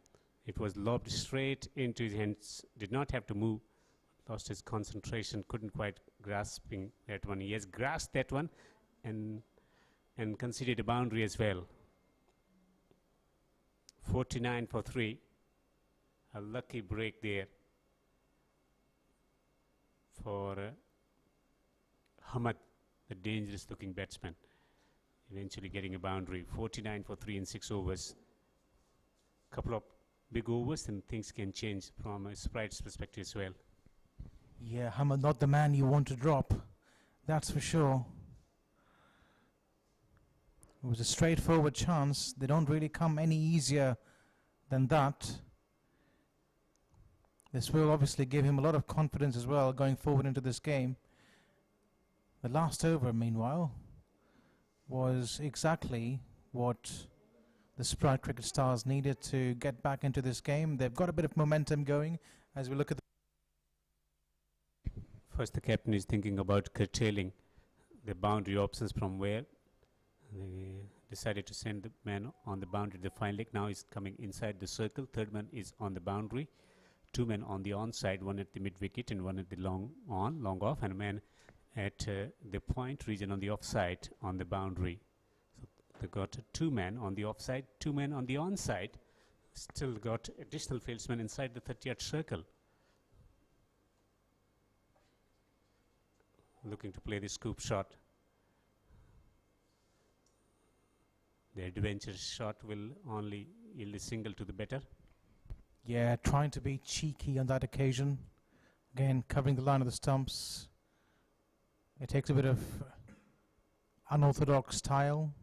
It was lobbed straight into his hands. Did not have to move. Lost his concentration. Couldn't quite grasping that one. He has grasped that one and conceded a boundary as well. 49 for 3. A lucky break there for Hamad, the dangerous looking batsman, eventually getting a boundary. 49 for 3 in 6 overs. Couple of big overs and things can change from a Sprite's perspective as well. Yeah, Hamad, not the man you want to drop, that's for sure. It was a straightforward chance. They don't really come any easier than that. This will obviously give him a lot of confidence as well going forward into this game. The last over, meanwhile, was exactly what the Sprite Cricket Stars needed to get back into this game. They've got a bit of momentum going as we look at the First, the captain is thinking about curtailing the boundary options from where they decided to send the man on the boundary, the fine leg. Now he's coming inside the circle. Third man is on the boundary. 2 men on the onside, one at the mid wicket and one at the long off, and a man at the point region on the offside on the boundary. So they got 2 men on the offside, 2 men on the onside. Still got additional fieldsmen inside the 30-yard circle. Looking to play the scoop shot. The adventurous shot will only yield a single to the batter. Yeah, trying to be cheeky on that occasion. Again, covering the line of the stumps. It takes a bit of unorthodox style.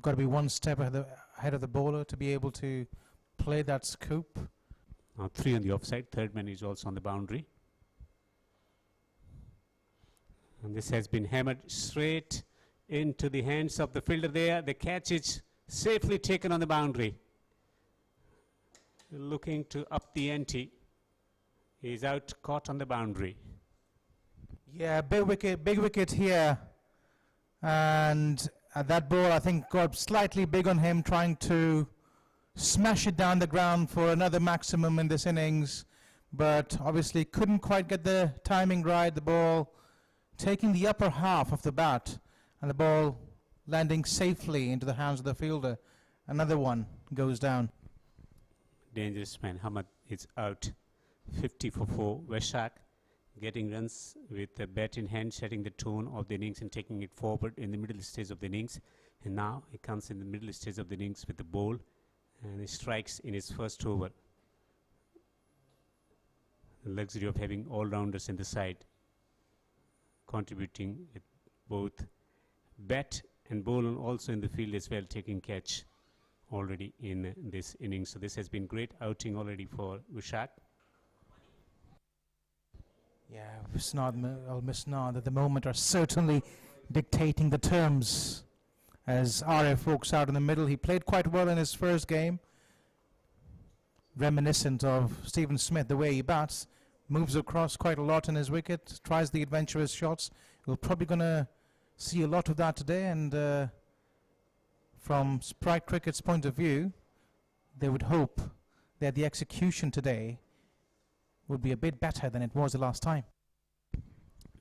Got to be one step ahead of the bowler to be able to play that scoop. Now 3 on the offside. Third man is also on the boundary. And this has been hammered straight into the hands of the fielder there. The catch is safely taken on the boundary. Looking to up the ante. He's out, caught on the boundary. Yeah, big wicket here. And that ball, I think, got slightly big on him, trying to smash it down the ground for another maximum in this innings. But obviously couldn't quite get the timing right. The ball taking the upper half of the bat, and the ball landing safely into the hands of the fielder. Another one goes down. Dangerous man. Hamad is out. 50 for 4. Veshak getting runs with the bat in hand, setting the tone of the innings and taking it forward in the middle stage of the innings. And now he comes in the middle stage of the innings with the ball and he strikes in his first over. The luxury of having all-rounders in the side, contributing with both bat and ball, and also in the field as well, taking catch already in this innings. So this has been great outing already for Vishak. Yeah, Misnad at the moment are certainly dictating the terms. As RF walks out in the middle, he played quite well in his first game. Reminiscent of Stephen Smith, the way he bats. Moves across quite a lot in his wicket, tries the adventurous shots. We're probably going to see a lot of that today, and from Sprite Cricket's point of view, they would hope that the execution today would be a bit better than it was the last time.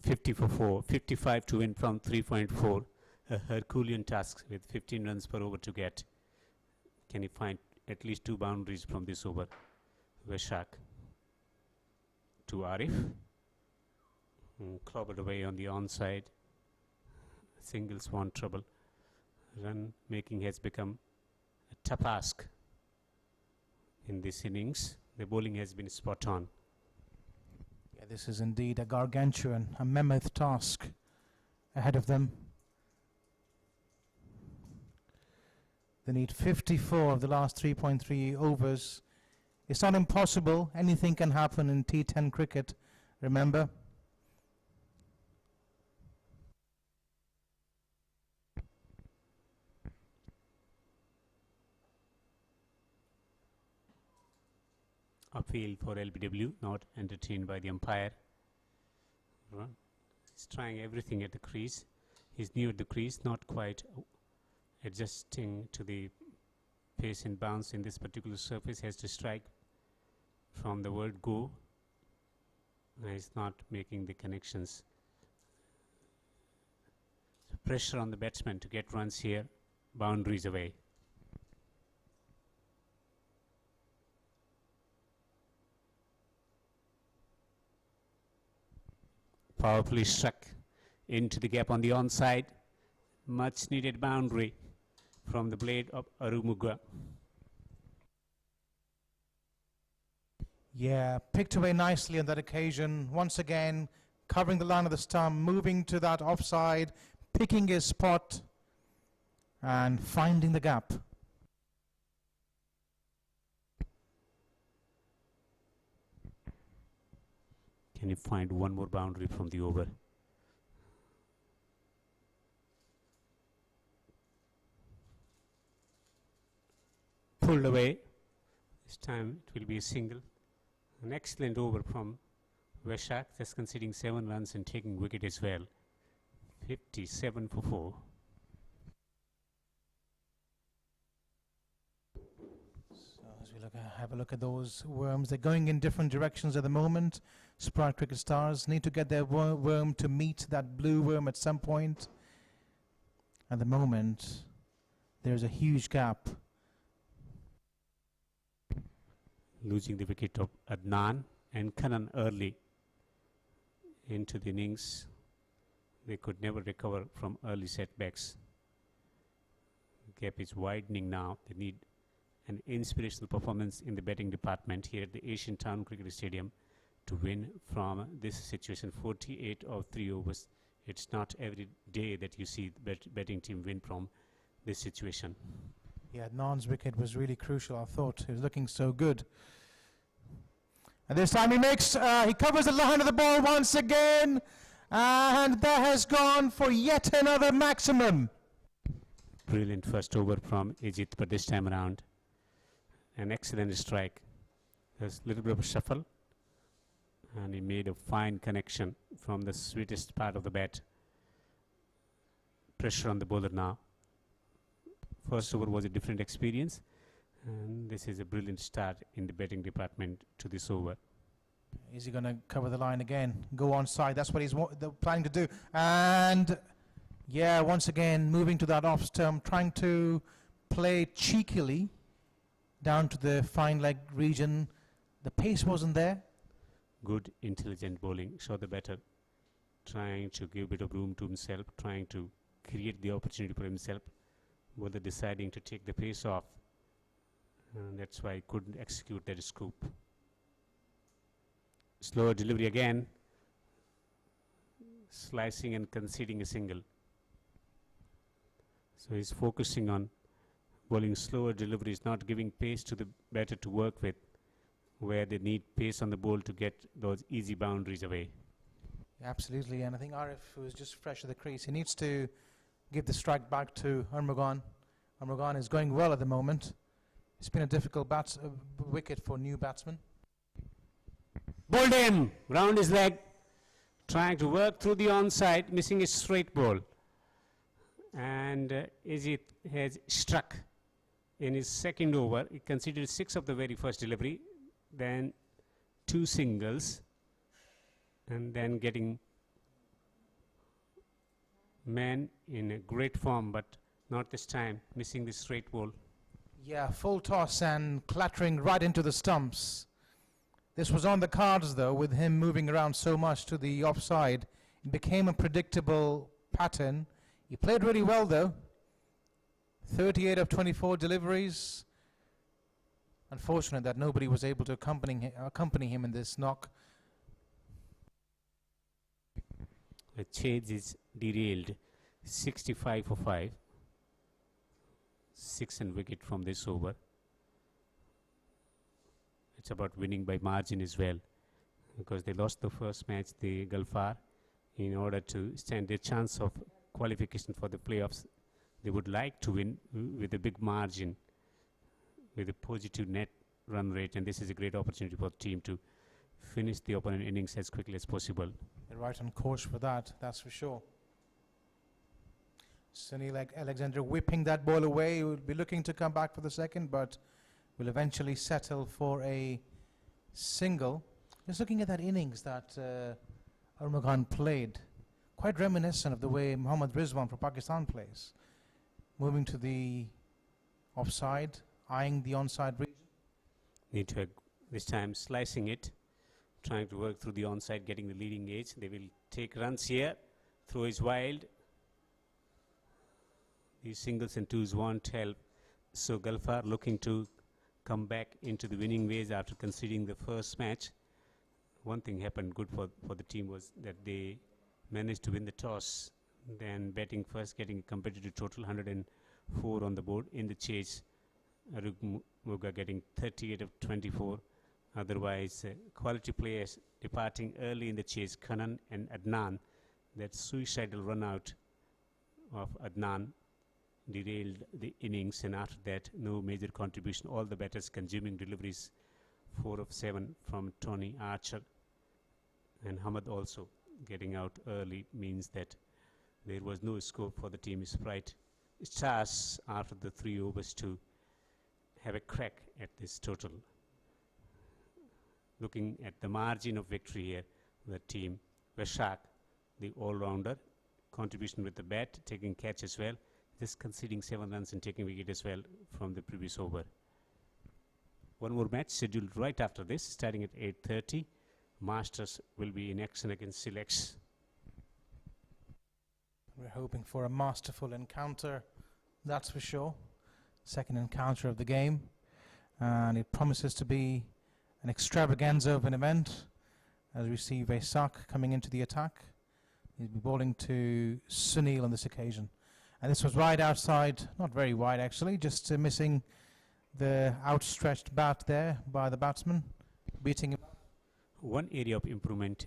50 for 4, 55 to win from 3.4. A Herculean task with 15 runs per over to get. Can he find at least 2 boundaries from this over? Vishak to Arif. Clobbered away on the onside. Single swan trouble. Run making has become a tough ask in this innings. The bowling has been spot on. Yeah, this is indeed a gargantuan, a mammoth task ahead of them. They need 54 of the last 3.3 overs. It's not impossible. Anything can happen in T10 cricket, remember. Appeal for LBW, not entertained by the umpire. He's trying everything at the crease. He's near the crease, not quite adjusting to the pace and bounce in this particular surface. Has to strike from the word go. He's not making the connections. So pressure on the batsman to get runs here, boundaries away. Powerfully struck into the gap on the onside. Much needed boundary from the blade of Arumuga. Yeah, picked away nicely on that occasion. Once again, covering the line of the stump, moving to that offside, picking his spot and finding the gap. Can you find one more boundary from the over? Pulled away. This time it will be a single. An excellent over from Vishak, just conceding 7 runs and taking wicket as well. 57 for 4. So as we have a look at those worms, they're going in different directions at the moment. Sprite Cricket Stars need to get their worm to meet that blue worm at some point. At the moment, there's a huge gap. Losing the wicket of Adnan and Kanan early into the innings. They could never recover from early setbacks. The gap is widening now. They need an inspirational performance in the batting department here at the Asian Town Cricket Stadium to win from this situation. 48 of 3 overs. It's not every day that you see the batting team win from this situation. Yeah, Adnan's wicket was really crucial. I thought he was looking so good. And this time he covers the line of the ball once again. And that has gone for yet another maximum. Brilliant first over from Ajit, but this time around an excellent strike. There's a little bit of a shuffle and he made a fine connection from the sweetest part of the bat. Pressure on the bowler now. First over was a different experience, and this is a brilliant start in the batting department to this over. Is he going to cover the line again? Go on side. That's what he's planning to do. And yeah, once again, moving to that off stump, trying to play cheekily down to the fine leg region. The pace wasn't there. good, intelligent bowling. Show the batter trying to give a bit of room to himself, trying to create the opportunity for himself, whether deciding to take the pace off. And that's why he couldn't execute that scoop. Slower delivery again, slicing and conceding a single. So he's focusing on bowling slower deliveries, not giving pace to the batter to work with, where they need pace on the ball to get those easy boundaries away. Absolutely, and I think Arif, who is just fresh at the crease, he needs to give the strike back to Armagan. Armagan is going well at the moment. It's been a difficult wicket for new batsmen. Bowled him round his leg, trying to work through the onside, missing a straight ball. And Ajit has struck in his second over. He conceded 6 of the very first delivery, then 2 singles, and then getting man in a great form, but not this time, missing the straight ball. Yeah, full toss and clattering right into the stumps. This was on the cards, though, with him moving around so much to the offside. It became a predictable pattern. He played really well, though. 38 of 24 deliveries. Unfortunate that nobody was able to accompany him in this knock. The chase is derailed. 65 for 5. 6 and wicket from this over. It's about winning by margin as well, because they lost the first match, the Galfar. In order to stand a chance of qualification for the playoffs, they would like to win with a big margin, with a positive net run rate, and this is a great opportunity for the team to finish the opponent innings as quickly as possible. They're right on course for that, that's for sure. Sunil Alexander whipping that ball away. He will be looking to come back for the second, but will eventually settle for a single. Just looking at that innings that Armagan played, quite reminiscent of the way Mohammad Rizwan for Pakistan plays. Moving to the offside, eyeing the onside region. Need to this time slicing it, trying to work through the onside, getting the leading edge. They will take runs here. Throw is wild. These singles and twos won't help. So Galfar looking to come back into the winning ways after conceding the first match. One thing happened good for the team was that they managed to win the toss. Then batting first, getting a competitive total 104 on the board. In the chase, Arug Muga getting 38 of 24. Otherwise, quality players departing early in the chase. Kanan and Adnan, that suicidal run out of Adnan derailed the innings, and after that no major contribution. All the batters consuming deliveries. 4 of 7 from Tony Archer, and Hamad also getting out early means that there was no scope for the team Sprite stars after the 3 overs to have a crack at this total. Looking at the margin of victory here, the team Vashak, the all-rounder, contribution with the bat, taking catch as well, just conceding 7 runs and taking wicket as well from the previous over. One more match scheduled right after this, starting at 8:30. Masters will be in action against Silex. We're hoping for a masterful encounter, that's for sure. Second encounter of the game, and it promises to be an extravaganza of an event as we see Vesak coming into the attack. He'll be bowling to Sunil on this occasion. And this was wide outside, not very wide actually, just missing the outstretched bat there by the batsman, beating him. One area of improvement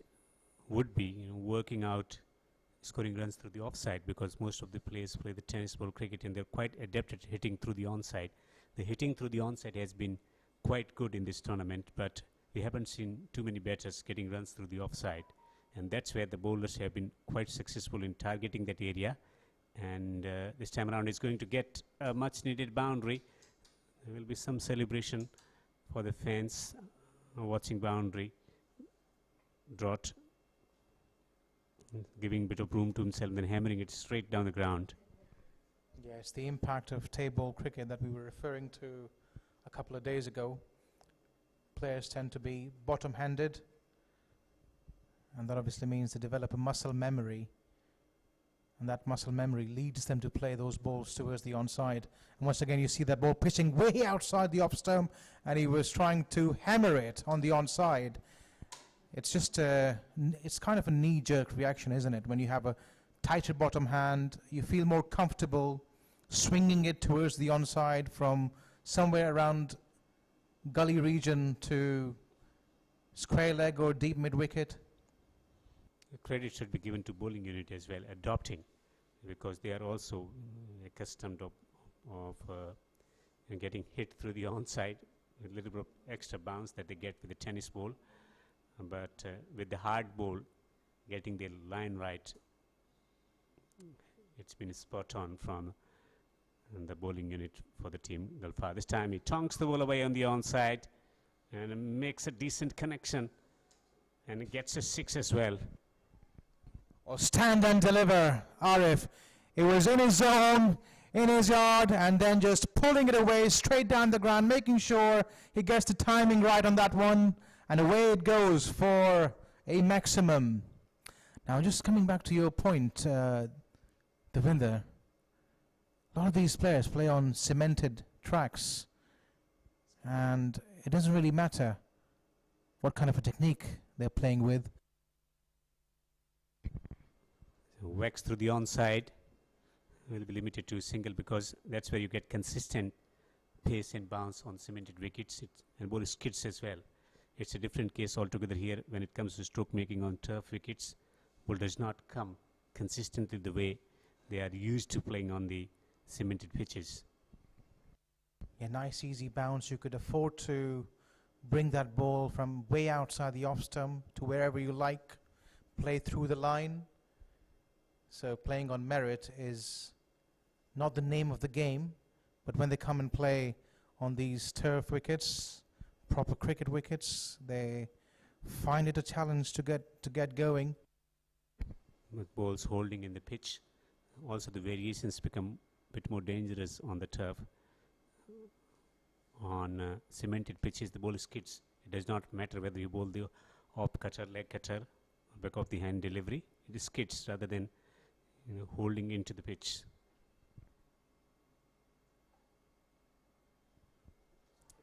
would be working out scoring runs through the offside, because most of the players play the tennis ball cricket and they're quite adept at hitting through the onside. The hitting through the onside has been quite good in this tournament, but we haven't seen too many batters getting runs through the offside, and that's where the bowlers have been quite successful in targeting that area. And this time around is going to get a much needed boundary. There will be some celebration for the fans watching boundary drought, giving a bit of room to himself, then hammering it straight down the ground. Yes, the impact of table cricket that we were referring to a couple of days ago. Players tend to be bottom-handed, And that obviously means they develop a muscle memory. And that muscle memory leads them to play those balls towards the onside. And once again, you see that ball pitching way outside the off stump, and he was trying to hammer it on the onside. It's just it's kind of a knee-jerk reaction, isn't it? When you have a tighter bottom hand, you feel more comfortable swinging it towards the onside from somewhere around gully region to square leg or deep mid-wicket. Credit should be given to bowling unit as well, adopting, because they are also accustomed of getting hit through the onside, a little bit of extra bounce that they get with the tennis ball. But with the hard ball, getting the line right, it's been spot on from the bowling unit for the team Galfar. This time he tonks the ball away on the onside and makes a decent connection, and it gets a 6 as well. Or stand and deliver, Arif. It was in his zone, in his yard, and then just pulling it away straight down the ground, making sure he gets the timing right on that one, and away it goes for a maximum. Now, just coming back to your point, Devinder, a lot of these players play on cemented tracks, and it doesn't really matter what kind of a technique they're playing with. Wax through the onside will be limited to single, because that's where you get consistent pace and bounce on cemented wickets, and ball skids as well. It's a different case altogether here when it comes to stroke making on turf wickets. Ball does not come consistently the way they are used to playing on the cemented pitches. A nice easy bounce. You could afford to bring that ball from way outside the off stump to wherever you like, play through the line. So playing on merit is not the name of the game, but when they come and play on these turf wickets, proper cricket wickets, they find it a challenge to get going. With balls holding in the pitch, also the variations become a bit more dangerous on the turf. On cemented pitches, the ball skids. It does not matter whether you bowl the off cutter, leg cutter, back of the hand delivery. It skids rather than holding into the pitch.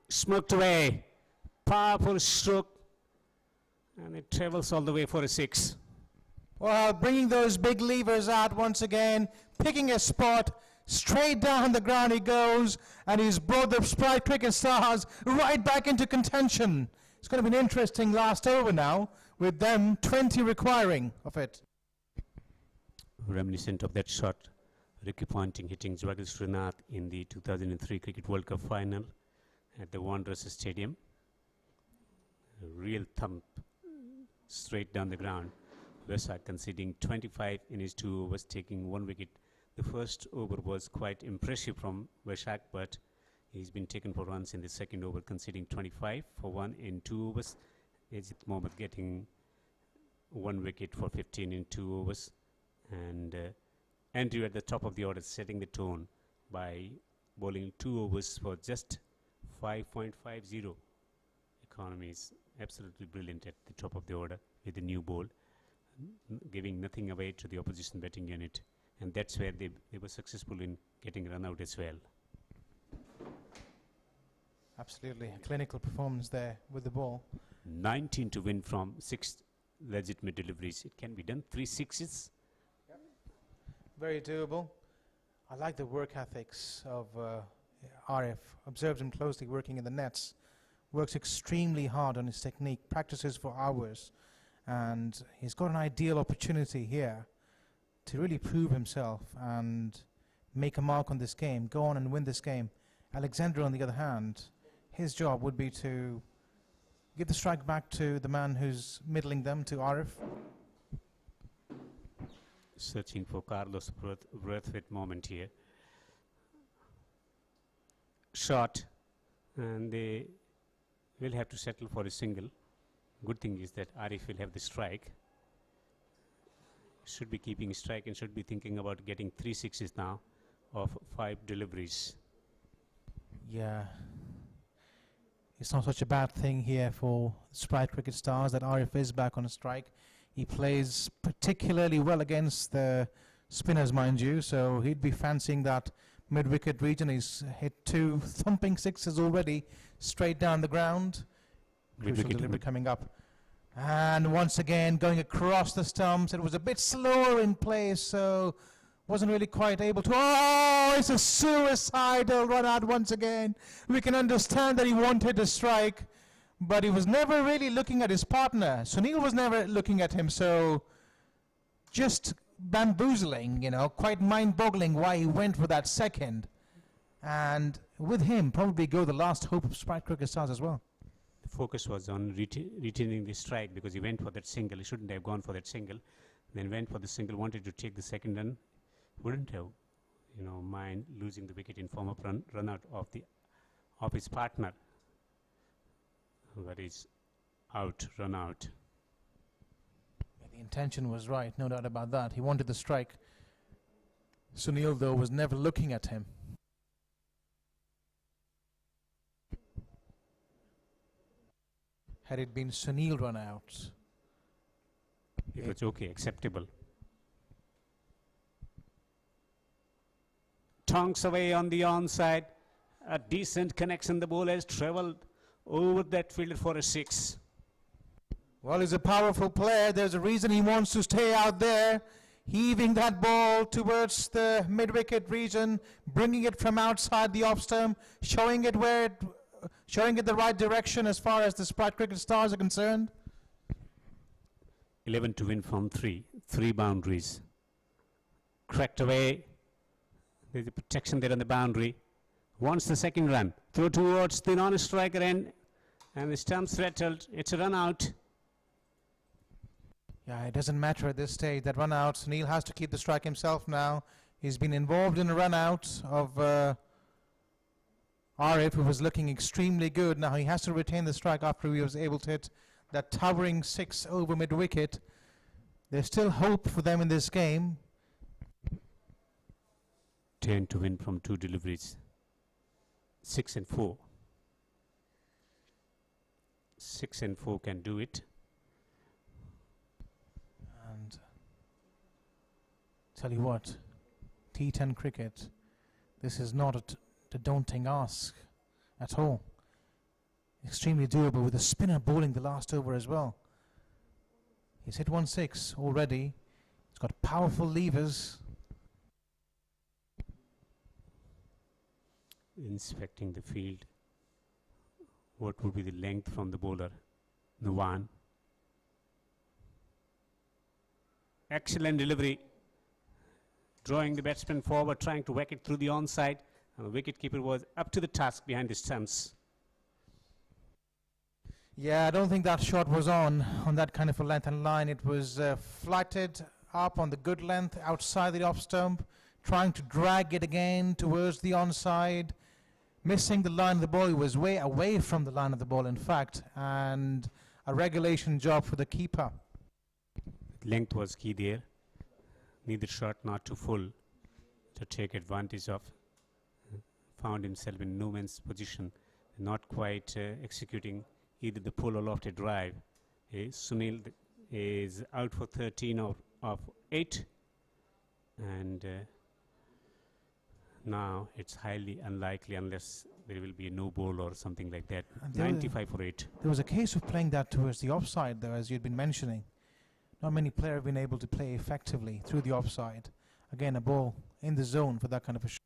Smoked away. Powerful stroke. And it travels all the way for a 6. Well, bringing those big levers out once again, picking a spot, straight down the ground he goes, and he's brought the Sprite Cricket Stars right back into contention. It's going to be an interesting last over now, with them 20 requiring of it. Reminiscent of that shot, Ricky Ponting hitting Jwagal Srinath in the 2003 Cricket World Cup final at the Wanderers Stadium. A real thump straight down the ground. Vesak conceding 25 in his 2 overs, taking 1 wicket. The first over was quite impressive from Vesak, but he's been taken for runs in the second over, conceding 25 for 1 in 2 overs. Ajit Mohammed getting 1 wicket for 15 in 2 overs. And Andrew at the top of the order setting the tone by bowling 2 overs for just 5.50. Economy is absolutely brilliant at the top of the order with the new ball, giving nothing away to the opposition batting unit. And that's where they were successful in getting run out as well. Absolutely, a clinical performance there with the ball. 19 to win from 6 legitimate deliveries. It can be done. 3 sixes. Very doable. I like the work ethics of Arif. Observed him closely working in the nets. Works extremely hard on his technique, practices for hours, and he's got an ideal opportunity here to really prove himself and make a mark on this game, go on and win this game. Alexander, on the other hand, his job would be to give the strike back to the man who's middling them, to Arif. Searching for Carlos Brathwaite moment here. Shot, and they will have to settle for a single. Good thing is that Arif will have the strike. Should be keeping strike and should be thinking about getting 3 sixes now of 5 deliveries. Yeah. It's not such a bad thing here for Sprite Cricket Stars that Arif is back on a strike. He plays particularly well against the spinners, mind you, so he'd be fancying that mid-wicket region. He's hit 2 thumping sixes already, straight down the ground. Crucial delivery coming up. And once again, going across the stumps. It was a bit slower in place, so wasn't really quite able to. Oh, it's a suicidal run out once again. We can understand that he wanted a strike, but he was never really looking at his partner. Sunil was never looking at him, so just bamboozling, you know, quite mind-boggling why he went for that second. And with him, probably go the last hope of Sprite Cricket Stars as well. The focus was on retaining the strike because he went for that single. He shouldn't have gone for that single. Then went for the single, wanted to take the second run. Wouldn't have, you know, mind losing the wicket in form of run out of his partner. But he's out, run out. The intention was right, no doubt about that. He wanted the strike. Sunil, though, was never looking at him. Had it been Sunil run out, It was okay, acceptable. Tonks away on the onside. A decent connection. The ball has travelled over that fielder for a 6. well, he's a powerful player. There's a reason he wants to stay out there, heaving that ball towards the mid-wicket region, bringing it from outside the off stump, showing it the right direction as far as the Sprite Cricket Stars are concerned. 11 to win from 3 boundaries. Cracked away. There's a protection there on the boundary. Wants the second run. Throw towards the non-striker end. And the stump's rattled. It's a run out. Yeah, it doesn't matter at this stage. That run out, Sunil has to keep the strike himself now. He's been involved in a run out of Arif, who was looking extremely good. Now he has to retain the strike after he was able to hit that towering 6 over mid-wicket. There's still hope for them in this game. 10 to win from 2 deliveries. 6 and 4. 6 and 4 can do it. And tell you what, T10 cricket, this is not a daunting ask at all. Extremely doable with a spinner bowling the last over as well. He's hit 1-6 already. He's got powerful levers. Inspecting the field. What would be the length from the bowler? Nawan. Excellent delivery. Drawing the batsman forward, trying to whack it through the onside. And the wicketkeeper was up to the task behind the stumps. Yeah, I don't think that shot was on that kind of a length and line. It was flatted up on the good length outside the off stump, trying to drag it again towards the onside, missing the line of the ball. He was way away from the line of the ball, in fact, and a regulation job for the keeper. Length was key there. Neither shot not too full to take advantage of. Found himself in no man's position, not quite executing either the pull or lofted drive. Sunil is out for 13 of 8, and now it's highly unlikely unless there will be a no ball or something like that. 95 for 8. There was a case of playing that towards the offside, though, as you'd been mentioning. Not many players have been able to play effectively through the offside. Again, a ball in the zone for that kind of a shot.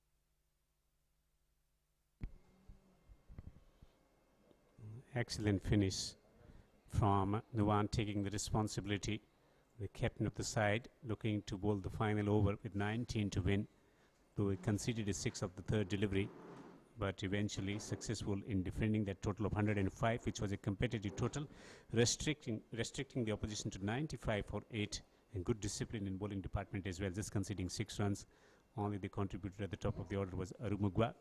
Excellent finish from the one taking the responsibility. The captain of the side looking to bowl the final over with 19 to win, though he conceded a 6 of the third delivery, but eventually successful in defending that total of 105, which was a competitive total, restricting the opposition to 95 for 8, and good discipline in bowling department as well, just conceding 6 runs. Only the contributor at the top of the order was Arumugwa,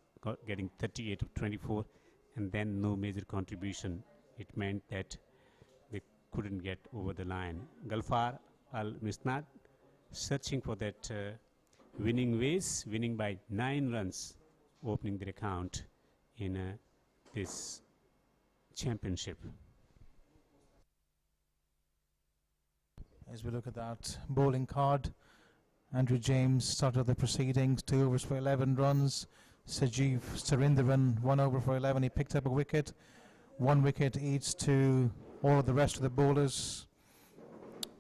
getting 38 of 24, and then no major contribution. It meant that they couldn't get over the line. Galfar Misnad searching for that winning ways, winning by 9 runs, opening their account in this championship. As we look at that bowling card, Andrew James started the proceedings, 2 overs for 11 runs. Sajeev Sarindaran, 1 over for 11. He picked up a wicket. 1 wicket each to all of the rest of the bowlers.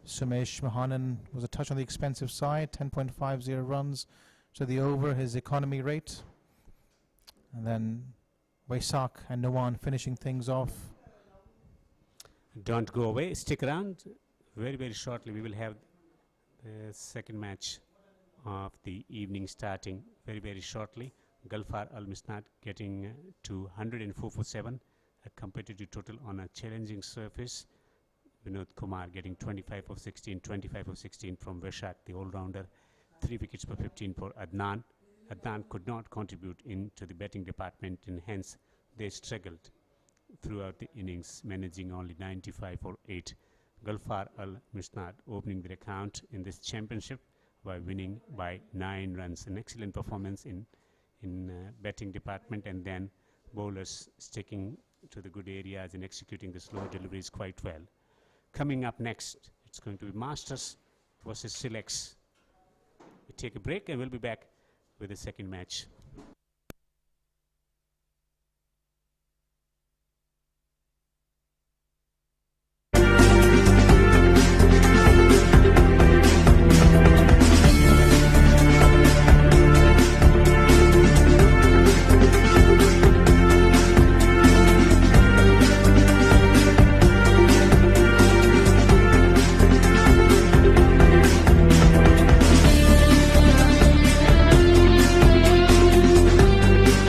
Sumesh Mahanan was a touch on the expensive side, 10.50 runs. So the over, his economy rate. And then Waisak and Nawan finishing things off. Don't go away. Stick around. Very, very shortly we will have the second match of the evening starting very, very shortly. Galfar Al-Misnad getting to 104 for 7, a competitive total on a challenging surface. Vinod Kumar getting 25 of 16, 25 of 16 from Vishak, the all-rounder. 3 wickets per 15 for Adnan. Adnan could not contribute into the batting department, and hence they struggled throughout the innings, managing only 95 for 8. Galfar Al-Misnad opening their account in this championship by winning by 9 runs. An excellent performance in batting department, and then bowlers sticking to the good areas and executing the slow deliveries quite well. Coming up next, it's going to be Masters versus Silex. We take a break and we'll be back with the second match.